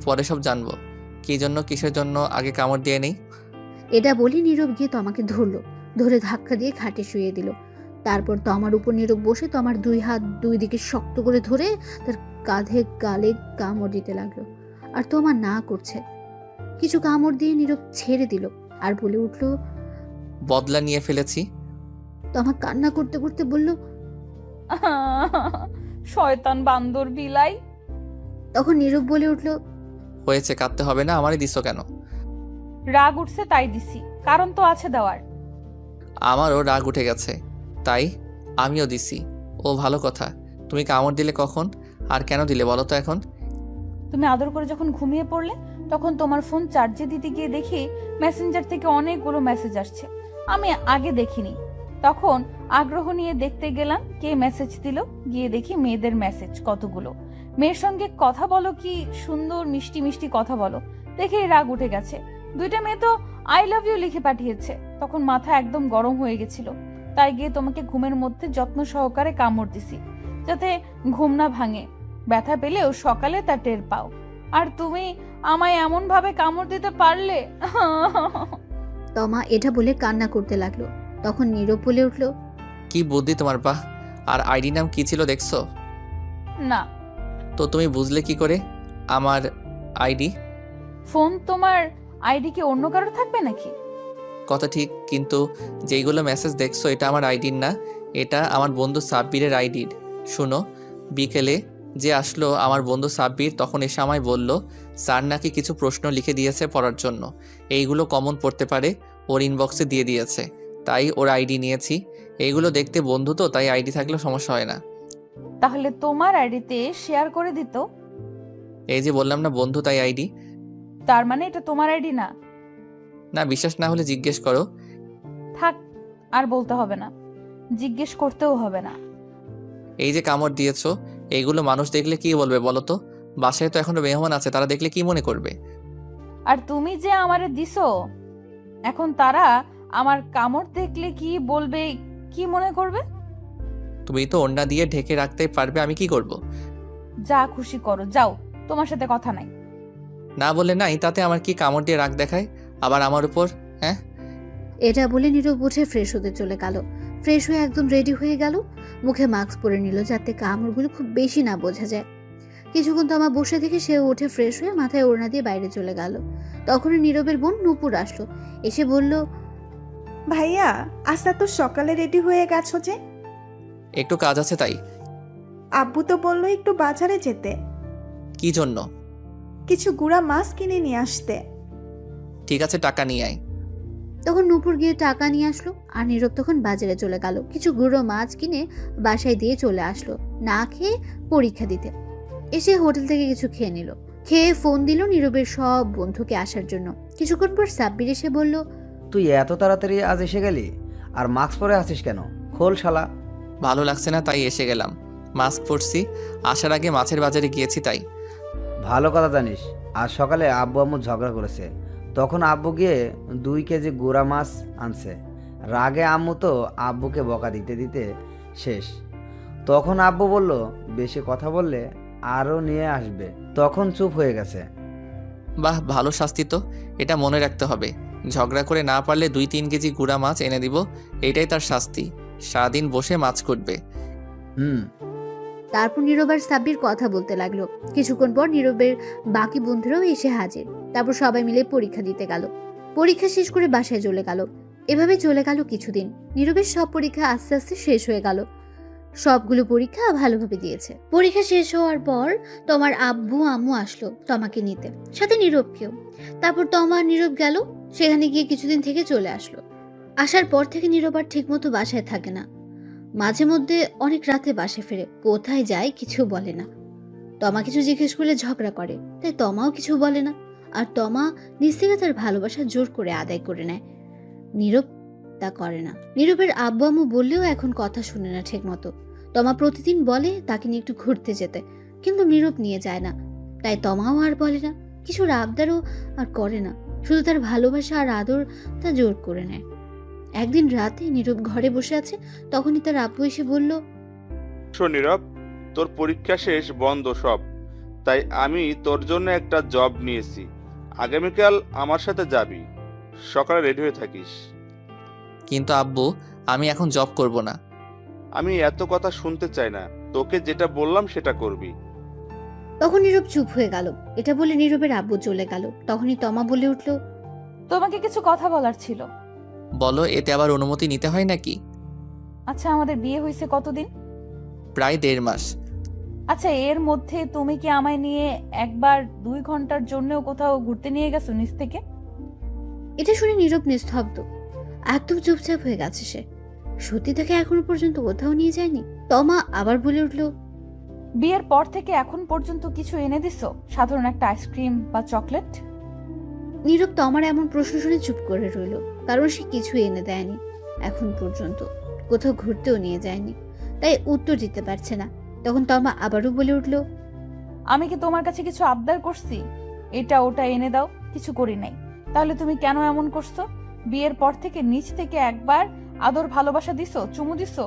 পরে সব জানবো কি জন্য কিসের জন্য, আগে কামড় দিয়ে নেই। এটা বলে নীরব গিয়ে তমাকে ধরলো, ধরে ধাক্কা দিয়ে খাটে শুয়ে দিল। তারপর তমার উপর নীরব বসে তমার দুই হাত দুই দিকে শক্ত করে ধরে তার কাঁধে গালে কামড় দিতে লাগলো। আর তমা না করছে। কিছু কামড় দিয়ে নীরব ছেড়ে দিল আর বলে উঠল, বদলা নিয়ে ফেলেছি। তমা কান্না করতে করতে বলল, শয়তান বান্দর বিলাই। তখন নীরব বলে উঠল, হয়েছে, কাঁদতে হবে না। আমারই দিছো কেন? রাগ উঠছে তাই দিছি, কারণ তো আছে দেওয়ার। আমারও রাগ উঠে গেছে, তাই আমিও দিছি। ও ভালো কথা। তুমি কামড় দিলে কখন আর কেন দিলে বলো তো এখন? তুমি আদর করে যখন ঘুমিয়ে পড়লে, তখন তোমার ফোন চার্জে দিতে গিয়ে দেখি মেসেঞ্জার থেকে অনেকগুলো মেসেজ আসছে। আমি আগে দেখিনি, তখন আগ্রহ নিয়ে দেখতে গেলাম কে মেসেজ দিল। গিয়ে দেখি মেয়েদের মেসেজ কতগুলো। মেয়ের সঙ্গে কথা বলো, কি সুন্দর মিষ্টি মিষ্টি কথা বলো, দেখে রাগ উঠে গেছে। দুইটা মেয়ে তো আই লাভ ইউ লিখে পাঠিয়েছে। তখন মাথা একদম গরম হয়ে গেছিল, তাই গিয়ে তোমাকে ঘুমের মধ্যে যত্ন সহকারে কামড় দিছি, যাতে ঘুম না ভাঙে, ব্যথা পেলেও সকালে তা টের পাও। আর তুমি আমায় এমন ভাবে কামড় দিতে পারলে। তমা এটা বলে কান্না করতে লাগলো। তখন নীরব বলে উঠল, কি বুদ্ধি তোমার, বাহ। আর আইডি নাম কি ছিল দেখছো? না। তো তুমি বুঝলে কি করে আমার আইডি? ফোন তোমার আইডি কি অন্য কারো থাকবে নাকি? কথা ঠিক, কিন্তু যেইগুলো মেসেজ দেখছো এটা আমার আইডির না, এটা আমার বন্ধু সাব্বিরের আইডির। শুনো, বিকেলে যে আসলো আমার বন্ধু সাব্বির, তখন এসে আমায় বলল স্যার নাকি কিছু প্রশ্ন লিখে দিয়েছে পড়ার জন্য, এইগুলো কমন পড়তে পারে, ওর ইনবক্সে দিয়ে দিয়েছে, তাই ওর আইডি নিয়েছি। এইগুলো দেখতে বন্ধু তো, তাই আইডি থাকলে সমস্যা হয় না। তাহলে তোমার আইডিতে শেয়ার করে দিত। এই যে বললাম না বন্ধু, তাই আইডি। তার মানে এটা তোমার আইডি না? না, বিশ্বাস না হলে জিজ্ঞেস করো। থাক, আর বলতে হবে না, জিজ্ঞেস করতেও হবে না। এই যে কামড় দিয়েছো, এইগুলো মানুষ দেখলে কি বলবে বলো তো? বাসায় তো এখনো মেহমান আছে, তারা দেখলে কি মনে করবে? আর তুমি যে আমারে দিছো, এখন তারা আমার কামড় দেখলে কি বলবে, কি মনে করবে? তুমি তো ওড়না দিয়ে ঢেকে রাখতে পারবে, আমি কি করব? যা খুশি করো, যাও, তোমার সাথে কথা নাই। না বলে নাই, তাতে আমার কি কামড় দিয়ে রাগ দেখায় আবার আমার উপর? হ্যাঁ, এটা বলে নীরব উঠে ফ্রেশ হতে চলে গেল। ফ্রেশ হয়ে একদম রেডি হয়ে গেল, মুখে মাস্ক পরে নিল যাতে কামড়গুলো খুব বেশি না বোঝা যায়। কিছুক্ষণ তো আমার বসে থেকে সেও উঠে ফ্রেশ হয়ে মাথায় ওড়না দিয়ে বাইরে চলে গেল। তখনই নীরবের বোন নূপুর আসলো, এসে বলল, ভাইয়া আজ তো সকালে রেডি হয়ে গেছো যে? একটু কাজ আছে তাই। আব্বু তো বললো একটু বাজারে যেতে, কি জন্য? কিছু গুঁড়া মাছ কিনে নিয়ে আসতে। ঠিক আছে, টাকা নিয়ে আয়। তখন নূপুর গিয়ে টাকা নিয়ে আসলো আর নীরব তখন বাজারে চলে গেল। কিছু গুঁড়ো মাছ কিনে বাসায় দিয়ে চলে আসলো না খেয়ে পরীক্ষা দিতে। এসে হোটেল থেকে কিছু খেয়ে নিল। খেয়ে ফোন দিল নীরবের সব বন্ধুকে আসার জন্য। কিছুক্ষণ পর সাব্বির এসে বলল, তুই এত তাড়াতাড়ি আজ এসে গেলি, আর মাস্ক পরে আছিস কেন? খোল শালা। ভালো লাগছে না তাই এসে গেলাম। মাস্ক পরছি, আসার আগে মাছের বাজারে গিয়েছি তাই। ভালো কথা জানিস, আজ সকালে আব্বু আম্মু ঝগড়া করেছে, তখন আব্বু গিয়ে 2 কেজি গুঁড়া মাছ আনছে। রাগে আম্মু তো আব্বুকে বকা দিতে দিতে শেষ। তখন আব্বু বলল বেশি কথা বললে আরও নিয়ে আসবে, তখন চুপ হয়ে গেছে। বাহ, ভালো শাস্তি তো। এটা মনে রাখতে হবে। ঝগড়া করে না পারলে 2-3 কেজি গুঁড়া মাছ এনে দিব, এটাই তার শাস্তি। সারাদিন বসে মাছ কুটবে। হুম। তারপর নীরব আর সাব্বির কথা বলতে লাগলো। কিছুক্ষণ পর নীরবের বাকি বন্ধুরাও এসে হাজির। তারপর সবাই মিলে পরীক্ষা দিতে গেল। পরীক্ষা শেষ করে বাসায় চলে গেল। এভাবে চলে গেল কিছুদিন। নীরবের সব পরীক্ষা আস্তে আস্তে শেষ হয়ে গেল। সবগুলো পরীক্ষা ভালোভাবে দিয়েছে। পরীক্ষা শেষ হওয়ার পর তোমার আব্বু আম্মু আসলো তোমাকে নিতে, সাথে নীরবকেও। তারপর তমা আর নীরব গেল। সেখানে গিয়ে কিছুদিন থেকে চলে আসলো। আসার পর থেকে নীরব আর ঠিক মতো বাসায় থাকে না। মাঝে মধ্যে অনেক রাতে বাসে ফেরে। কোথায় যায় কিছু বলে না। তমা কিছু জিজ্ঞেস করলে ঝগড়া করে, তাই তমাও কিছু বলে না। আর তমা নিজ থেকে তার ভালোবাসা জোর করে আদায় করে নেয়। নীরব তা করে না। নীরবের আব্বু আম্মু বললেও এখন কথা শুনে না ঠিক মতো। তমা প্রতিদিন বলে তাকে নিয়ে একটু ঘুরতে যেতে, কিন্তু নীরব নিয়ে যায় না। তাই তমাও আর বলে না, কিছুর আবদারও আর করে না। শুধু তার ভালোবাসা আর আদর তা জোর করে নেয়। একদিন রাতে নীরব ঘরে বসে আছে, তখনই তার আব্বু এসে বলল, শোন নীরব, তোর পরীক্ষা শেষ, বন্ধ সব। তাই আমি তোর জন্য একটা জব নিয়েছি। আগামীকাল আমার সাথে যাবি। সকালে রেডি হয়ে থাকিস। কিন্তু আব্বু, আমি এখন জব করব না। আমি এত কথা শুনতে চাই না। তোকে যেটা বললাম সেটা করবি। তখন নীরব চুপ হয়ে গেল। এটা বলে নীরবের আব্বু চলে গেল। তখনই তমা বলে উঠল, তোমাকে কিছু কথা বলার ছিল। বলো, এতে আবার অনুমতি নিতে হয় নাকি? আচ্ছা, আমাদের বিয়ে হয়েছে কতদিন? প্রায় 1.5 মাস। আচ্ছা, এর মধ্যে তুমি কি আমায় নিয়ে একবার 2 ঘন্টার জন্যও কোথাও ঘুরতে নিয়ে গেছো নিজ থেকে? এটা শুনে নীরব নিস্তব্ধ। একদম চুপচাপ হয়ে গেছে সে। সত্যি তাকে এখনো পর্যন্ত কোথাও নিয়ে যায়নি। তমা আবার বলে উঠল, বিয়ের পর থেকে এখন পর্যন্ত কিছু এনে দিছো? সাধারণ একটা আইসক্রিম বা চকলেট? নীরব তমার এমন প্রশ্ন শুনে চুপ করে রইল। কারণ সে কিছু এনে দেয়নি এখন পর্যন্ত, কোথাও ঘুরতেও নিয়ে যায়নি। তাই উত্তর দিতে পারছে না। তখন তমা আবারও বলে উঠল, আমি কি তোমার কাছে কিছু আবদার করছি? এটা ওটা এনে দাও, কিছু করি নাই। তাহলে তুমি কেন এমন করছো? বিয়ের পর থেকে নিজ থেকে একবার আদর ভালোবাসা দিছো, চুমু দিছো?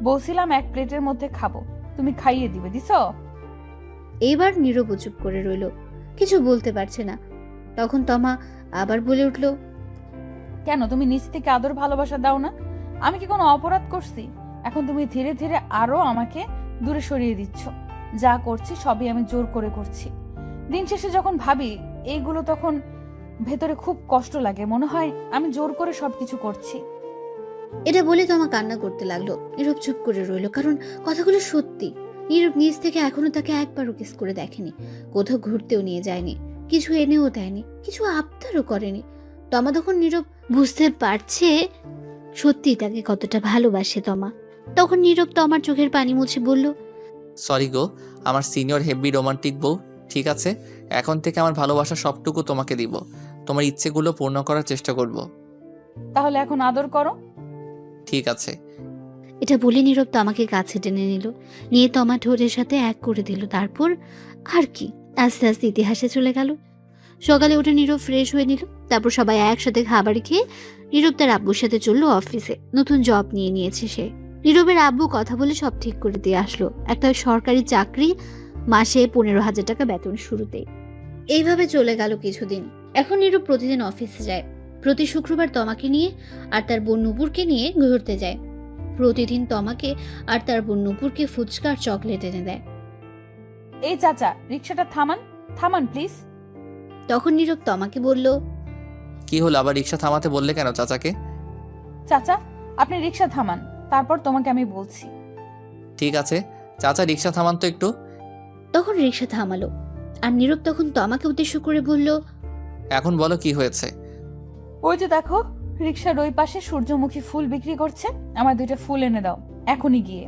বলছিলাম এক প্লেটের মধ্যে খাবো, তুমি খাইয়ে দিবে, দিছো? এইবার নীরব চুপ করে রইল, কিছু বলতে পারছে না। তখন তমা আবার বলে উঠল, কেন তুমি নিজ থেকে আদর ভালোবাসা দাও না? আমি কি কোনো অপরাধ করছি? এখন তুমি ধীরে ধীরে আরো আমাকে দূরে সরিয়ে দিচ্ছ। যা করছি সবই আমি জোর করে করছি। দিন শেষে যখন ভাবি এইগুলো, তখন ভেতরে খুব কষ্ট লাগে। মনে হয় আমি জোর করে সবকিছু করছি। এটা বলে তমা কান্না করতে লাগলো। নীরব চুপ করে রইল, কারণ কথাগুলো সত্যি। নীরব নিজ থেকে এখনো তাকে একবারও কিস করে দেখেনি, কোথাও ঘুরতেও নিয়ে যায়নি, কিছু এনেও দেয়নি, কিছু আবদারও করেনি। তমা তখন নীরব বুঝতে পারছে সত্যি তাকে কতটা ভালোবাসে তমা। তখন নীরব তমার চোখের পানি মুছে বলল, সরি গো, আমার সিনিয়র হেভি রোমান্টিক বউ। ঠিক আছে, এখন থেকে আমার ভালোবাসা সবটুকু তোমাকে দিব। তোমার ইচ্ছেগুলো পূর্ণ করার চেষ্টা করব। তাহলে এখন আদর করো। ঠিক আছে। এটা বলে নীরব তমাকে কাছে টেনে নিল, নিয়ে তমা ঠোঁটের সাথে এক করে দিল। তারপর আর কি, আস্তে আস্তে ইতিহাসে চলে গেল। সকালে উঠে নীরব ফ্রেশ হয়ে নিল। তারপর সবাই একসাথে খাবার খেয়ে নীরব তার আব্বুর সাথে চললো অফিসে। নতুন জব নিয়ে নিয়েছে সে। নীরবের আব্বু কথা বলে সব ঠিক করে দিয়ে আসলো। একটা সরকারি চাকরি, মাসে 15,000 টাকা বেতন শুরুতে। এইভাবে চলে গেল কিছুদিন। এখন নীরব প্রতিদিন অফিসে যায়। প্রতি শুক্রবার তমাকে নিয়ে আর তার বোন নুপুরকে নিয়ে ঘুরতে যায়। প্রতিদিন তমাকে আর তার বোন নুপুরকে ফুচকা আর চকলেট এনে দেয়। এই চাচা, রিক্সাটা থামান, থামান প্লিজ। তখন নীরব তমাকে বলল, কি হলো, আবার রিক্সা থামাতে বললে কেন চাচাকে? চাচা, আপনি রিক্সা থামান, তারপর তোমাকে আমি বলছি। ঠিক আছে চাচা, রিক্সা থামান তো একটু। তখন রিক্সা থামালো। আর নীরব তখন তমাকে উদ্দেশ্য করে বলল, এখন বলো কি হয়েছে? ওই যে দেখো, রিক্সার ওই পাশে সূর্যমুখী ফুল বিক্রি করছে। আমার 2টা ফুল এনে দাও এখনই গিয়ে।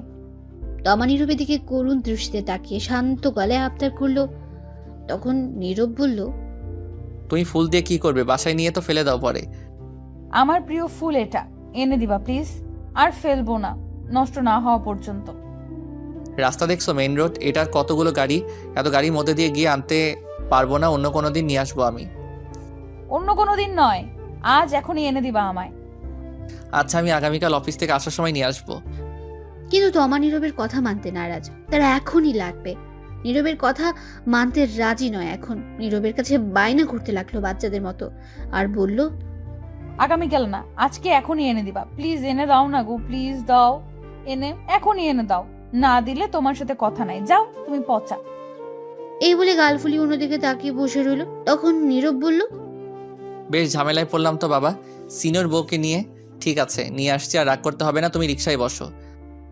তমা নীরবের দিকে করুণ দৃষ্টিতে তাকিয়ে শান্ত গলায় আবদার করলো। তখন নীরব বলল, তুমি ফুল দিয়ে কি করবে? বাসায় নিয়ে তো ফেলে দাও পরে। আমার প্রিয় ফুল এটা, এনে দিবা প্লিজ। আর ফেলবো না, নষ্ট না হওয়া পর্যন্ত। রাস্তা দেখছো, মেইন রোড, এটার কতগুলো গাড়ি। এত গাড়ির মধ্যে দিয়ে গিয়ে আনতে পারবো না, অন্য কোনো দিন নিয়ে আসবো আমি। অন্য কোনো দিন নয়, আজ এখনই এনে দিবা আমায়। আচ্ছা, আমি আগামীকাল অফিস থেকে আসার সময় নিয়ে আসবো। কিন্তু তমা নীরবের কথা মানতে নারাজ। তার এখনই লাগবে। নীরবের কথা মানতে রাজি নয় এখন। নীরবের কাছে বায়না করতে লাগলো বাচ্চাদের মতো, আর বলল, আগামীকাল না, আজকে এখনই এনে দিবা। প্লিজ এনে দাও না গো, প্লিজ দাও, এখনই এনে দাও। না দিলে তোমার সাথে কথা নাই, যাও তুমি পচা। এই বলে গাল ফুলিয়ে অন্যদিকে তাকিয়ে বসে রইল। তখন নীরব বলল, বেশ ঝামেলায় পড়লাম তো বাবা, সিনিয়র বউকে নিয়ে। ঠিক আছে, নিয়ে আসছি, আর রাগ করতে হবে না, তুমি রিক্সায় বসো।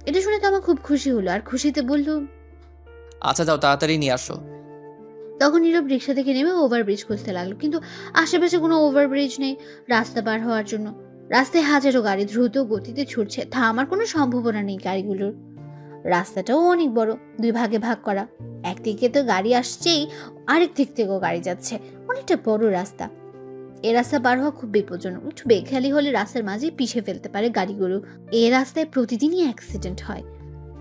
এটা শুনে তমা খুব খুশি হলো, আর খুশিতে বলল, আচ্ছা যাও, তাড়াতাড়ি নিয়ে আসো। তখন নীরব রিক্সা থেকে নেমে ওভারব্রিজ খুঁজতে লাগলো, কিন্তু আশেপাশে কোনো ওভারব্রিজ নেই রাস্তা পার হওয়ার জন্য। রাস্তায় হাজারো গাড়ি দ্রুত গতিতে ছুটছে, থামার কোনো সম্ভাবনা নেই গাড়িগুলোর। রাস্তাটাও অনেক বড়, দুই ভাগে ভাগ করা। একদিকে তো গাড়ি আসছেই, আরেক দিক থেকেও গাড়ি যাচ্ছে। অনেকটা বড় রাস্তা। এ রাস্তা পার হওয়া খুব বিপজ্জনক। একটু বেখেয়ালি হলে রাস্তার মাঝে পিষে ফেলতে পারে গাড়িগুলো। এ রাস্তায় প্রতিদিনই অ্যাক্সিডেন্ট হয়।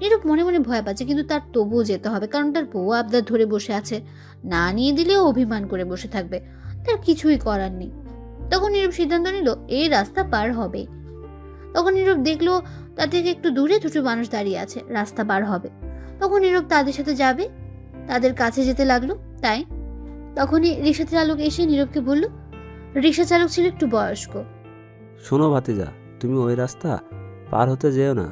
নীরব মনে মনে ভয় পাচ্ছে, কিন্তু তার তবুও যেতে হবে, কারণ তার বউ আবদার ধরে বসে আছে। না নিয়ে দিলেও অভিমান করে বসে থাকবে, তার কিছুই করার নেই। তখন নীরব সিদ্ধান্ত নিল এই রাস্তা পার হবে। তখন নীরব দেখলো তার থেকে একটু দূরে দুটো মানুষ দাঁড়িয়ে আছে, রাস্তা পার হবে। তখন নীরব তাদের সাথে যাবে, তাদের কাছে যেতে লাগলো। তাই তখনই রিক্সা চালক এসে নীরবকে বলল, রিক্সা চালক ছিল একটু বয়স্ক। শোনো ভাতিজা, তুমি ওই রাস্তা পার হতে যেও না।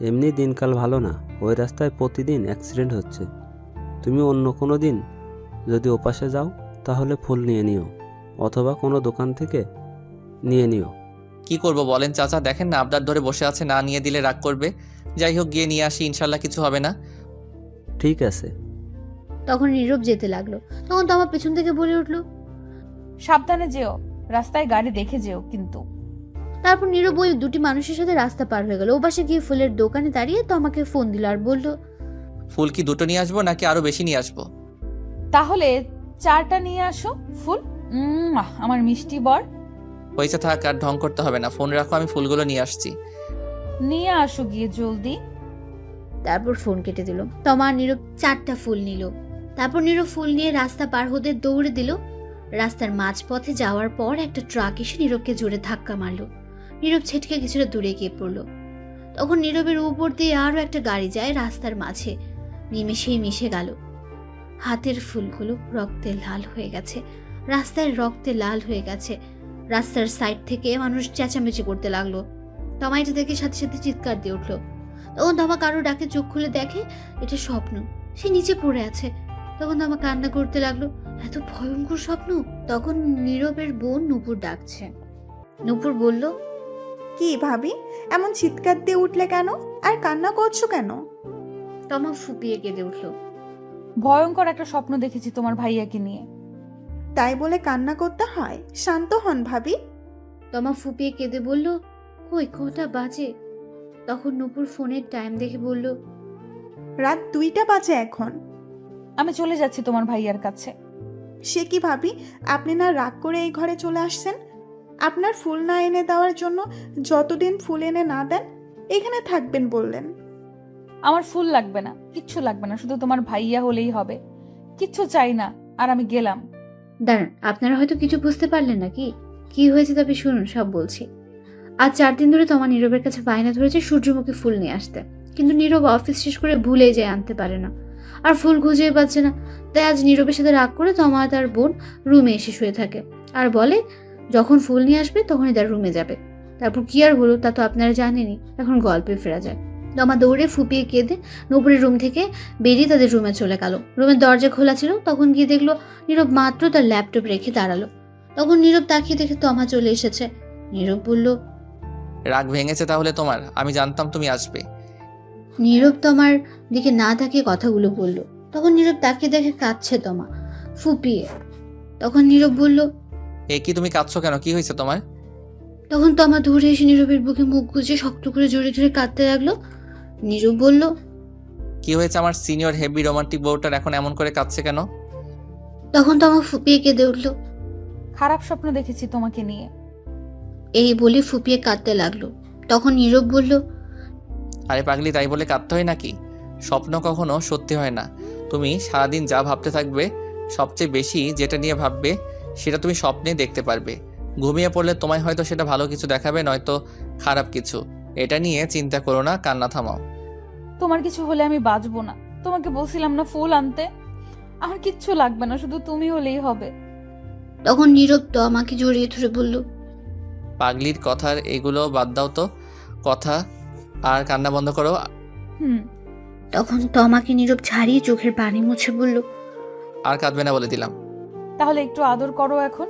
এমনি দিনকাল ভালো না, ওই রাস্তায় প্রতিদিন অ্যাক্সিডেন্ট হচ্ছে। তুমি অন্য কোনো দিন যদি ওপাশে যাও তাহলে ফুল নিয়ে নিও, অথবা কোনো দোকান থেকে নিয়ে নিও। কি করব বলেন চাচা, দেখেন না আবদার ধরে বসে আছে, না নিয়ে দিলে রাগ করবে। যাই হোক, গিয়ে নিয়ে আসি, ইনশাল্লাহ কিছু হবে না। ঠিক আছে। তখন নীরব যেতে লাগলো। তখন তমা পেছন থেকে বলে উঠলো, সাবধানে যেও, রাস্তায় গাড়ি দেখে যেও কিন্তু। তারপর নীরব ওই দুটি মানুষের সাথে রাস্তা পার হয়ে গেল। ও পাশে গিয়ে ফুলের দোকানে দাঁড়িয়ে তমাকে ফোন দিল আর বলল, ফুল কি দুটো নিয়ে আসবো নাকি আরো বেশি নিয়ে আসবো? তাহলে 4টা নিয়ে আসো ফুল। আমার মিষ্টি বর। পয়সা থাক, আর ঢং করতে হবে না, ফোন রাখো, আমি ফুলগুলো নিয়ে আসছি। নিয়ে আসো গিয়ে জলদি। তারপর ফোন কেটে দিল। তমা আর নীরব 4টা ফুল নিল। তারপর নীরব ফুল নিয়ে রাস্তা পার হতে দৌড়ে দিল। রাস্তার মাঝপথে যাওয়ার পর একটা ট্রাক এসে নীরবকে জোরে ধাক্কা মারলো। নীরব ছেটকে কিছুটা দূরে গিয়ে পড়লো। তখন নীরবের উপর দিয়ে আরো একটা গাড়ি যায় রাস্তার মাঝে, নিমেষেই মিশে গেল। হাতের ফুলগুলো রক্তে লাল হয়ে গেছে, রাস্তায় রক্তে লাল হয়ে গেছে। রাস্তার সাইড থেকে মানুষ চেঁচামেচি করতে লাগলো। তমা এটা দেখে সাথে সাথে চিৎকার দিয়ে উঠলো। তখন তমা কারো ডাকে চোখ খুলে দেখে এটা স্বপ্ন, সে নিচে পড়ে আছে। তখন তমা কান্না করতে লাগলো, এত ভয়ঙ্কর স্বপ্ন। তখন নীরবের বোন নূপুর ডাকছে। নূপুর বলল, কি ভাবি, এমন চিৎকার দিয়ে উঠলে কেন, আর কান্না করছো কেন? তমা ফুপিয়ে কেঁদে উঠলো। ভয়ঙ্কর একটা স্বপ্ন দেখেছি তোমার ভাইয়াকে নিয়ে। তাই বলে কান্না করতে হয়? শান্ত হন ভাবি। তমা ফুপিয়ে কেঁদে বলল, কই কটা বাজে? তখন নূপুর ফোনের টাইম দেখে বলল, রাত 2টা বাজে এখন। আমি চলে যাচ্ছি তোমার ভাইয়ার কাছে। সে কি ভাবি, আপনি না রাগ করে এই ঘরে চলে আসছেন? আপনার ফুল না এনে দেওয়ার জন্য যতদিন ফুল এনে না দেন এখানে থাকবেন বললেন। আমার ফুল লাগবে না, কিচ্ছু লাগবে না, শুধু তোমার ভাইয়া হলেই হবে। কিচ্ছু চাই না, আর আমি গেলাম। দাঁড়ান, আপনারা হয়তো কিছু বুঝতে পারলেন নাকি? কি হয়েছে তবে শুনুন, সব বলছি। আজ 4 দিন ধরে তমা নীরবের কাছে বায়না ধরেছে সূর্যমুখী ফুল নিয়ে আসতে, কিন্তু নীরব অফিস শেষ করে ভুলে যায়, আনতে পারে না, আর ফুল খুঁজে পাচ্ছে না। তাই আজ নীরবের সাথে রাগ করে তমা তার বোন রুমে এসে শুয়ে থাকে, আর বলে যখন ফুল নিয়ে আসবে তখনই তার রুমে যাবে। তারপর কি আর হলো তা তো আপনারা জানেনই। এখন গল্পে ফেরা যায়। তমা দৌড়ে ফুপিয়ে কেঁদে নূপুরের রুম থেকে বেরিয়ে তাদের রুমে চলে গেল। রুমের দরজা খোলা ছিল, তখন গিয়ে দেখলো নীরব মাত্র তার ল্যাপটপ রেখে দাঁড়ালো। তখন নীরব তাকিয়ে দেখে তমা চলে এসেছে। নীরব বলল, রাগ ভেঙেছে তাহলে তোমার? আমি জানতাম তুমি আসবে। নীরব তমার দিকে না তাকিয়ে কথাগুলো বলল। তখন নীরব তাকিয়ে দেখে কাঁদছে তমা, ফুপিয়ে। তখন নীরব বলল, এ কি, তুমি কাঁদছো কেন? কি হয়েছে তোমার? তখন তমা দৌড়ে এসে নীরবের বুকে মুখ গুজে শক্ত করে জোরে জোরে কাঁদতে লাগলো। নীরব বলল, কি হয়েছে? আমার সিনিয়র হেভি রোমান্টিক বউটার এখন এমন করে কাঁদছে কেন? তখন তমা ফুপিয়ে কেঁদে উঠল। খারাপ স্বপ্ন দেখেছি তোমাকে নিয়ে। এই বলে ফুপিয়ে কাঁদতে লাগলো। তখন নীরব বলল, আরে পাগলি, তাই বলে কাঁদতে হয় নাকি? স্বপ্ন কখনো সত্যি হয় না। তুমি সারাদিন যা ভাবতে থাকবে, সবচেয়ে বেশি যেটা নিয়ে ভাববে সেটা তুমি স্বপ্নে দেখতে পারবে। ঘুমিয়ে পড়লে তোমায় হয়তো সেটা ভালো কিছু দেখাবে, নয়তো খারাপ কিছু। এটা নিয়ে চিন্তা করো না, কান্না থামাও। তোমার কিছু হলে আমি বাঁচবো না। তোমাকে বলছিলাম না ফুল আনতে? আমার কিচ্ছু লাগবে না, শুধু তুমি হলেই হবে। তখন নীরব তো আমাকে জড়িয়ে ধরে বলল, পাগলির কথার এগুলো বাদ দাও তো, কথা আর কান্না বন্ধ করো। হুম। তখন তো আমাকে নীরব ছাড়িয়ে চোখের পানি মুছে বলল, আর কাঁদবে না বলে দিলাম। তাহলে একটু আদর করো এখন।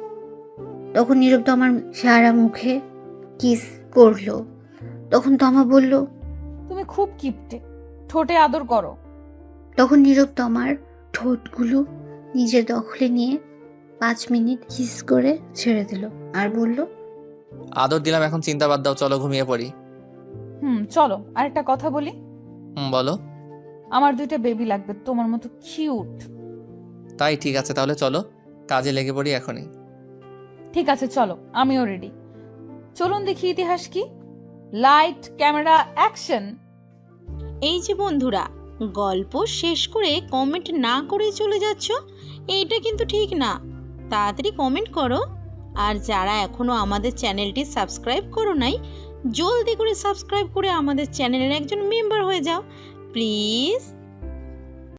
তখন নীরব তো আমার সারা মুখে কিস করলো। তখন তো আমা বলল, তুমি খুব কিপটে, ঠোঁটে আদর করো। তখন নীরব তো আমার ঠোঁটগুলো নিজের দখলে নিয়ে 5 মিনিট কিস করে ছেড়ে দিল আর বলল, আদর দিলাম, এখন চিন্তা বাদ দাও, চলো ঘুমিয়ে পড়ি। চলো আরেকটা কথা বলি। বলো। আমার 2টা বেবি লাগবে, তোমার মতো কিউট। তাই ঠিক আছে, তাহলে চলো কাজে লেগে পড়ি এখনই। ঠিক আছে চলো, আমিও রেডি। চলুন দেখি ইতিহাস কি। Light, camera, action. এই যে বন্ধুরা, গল্প শেষ করে কমেন্ট না করে চলে যাচ্ছ, এইটা কিন্তু ঠিক না। তাড়াতাড়ি কমেন্ট করো। আর যারা এখনো আমাদের চ্যানেলটি সাবস্ক্রাইব করো নাই, জলদি করে সাবস্ক্রাইব করে আমাদের চ্যানেলের একজন মেম্বার হয়ে যাও প্লিজ।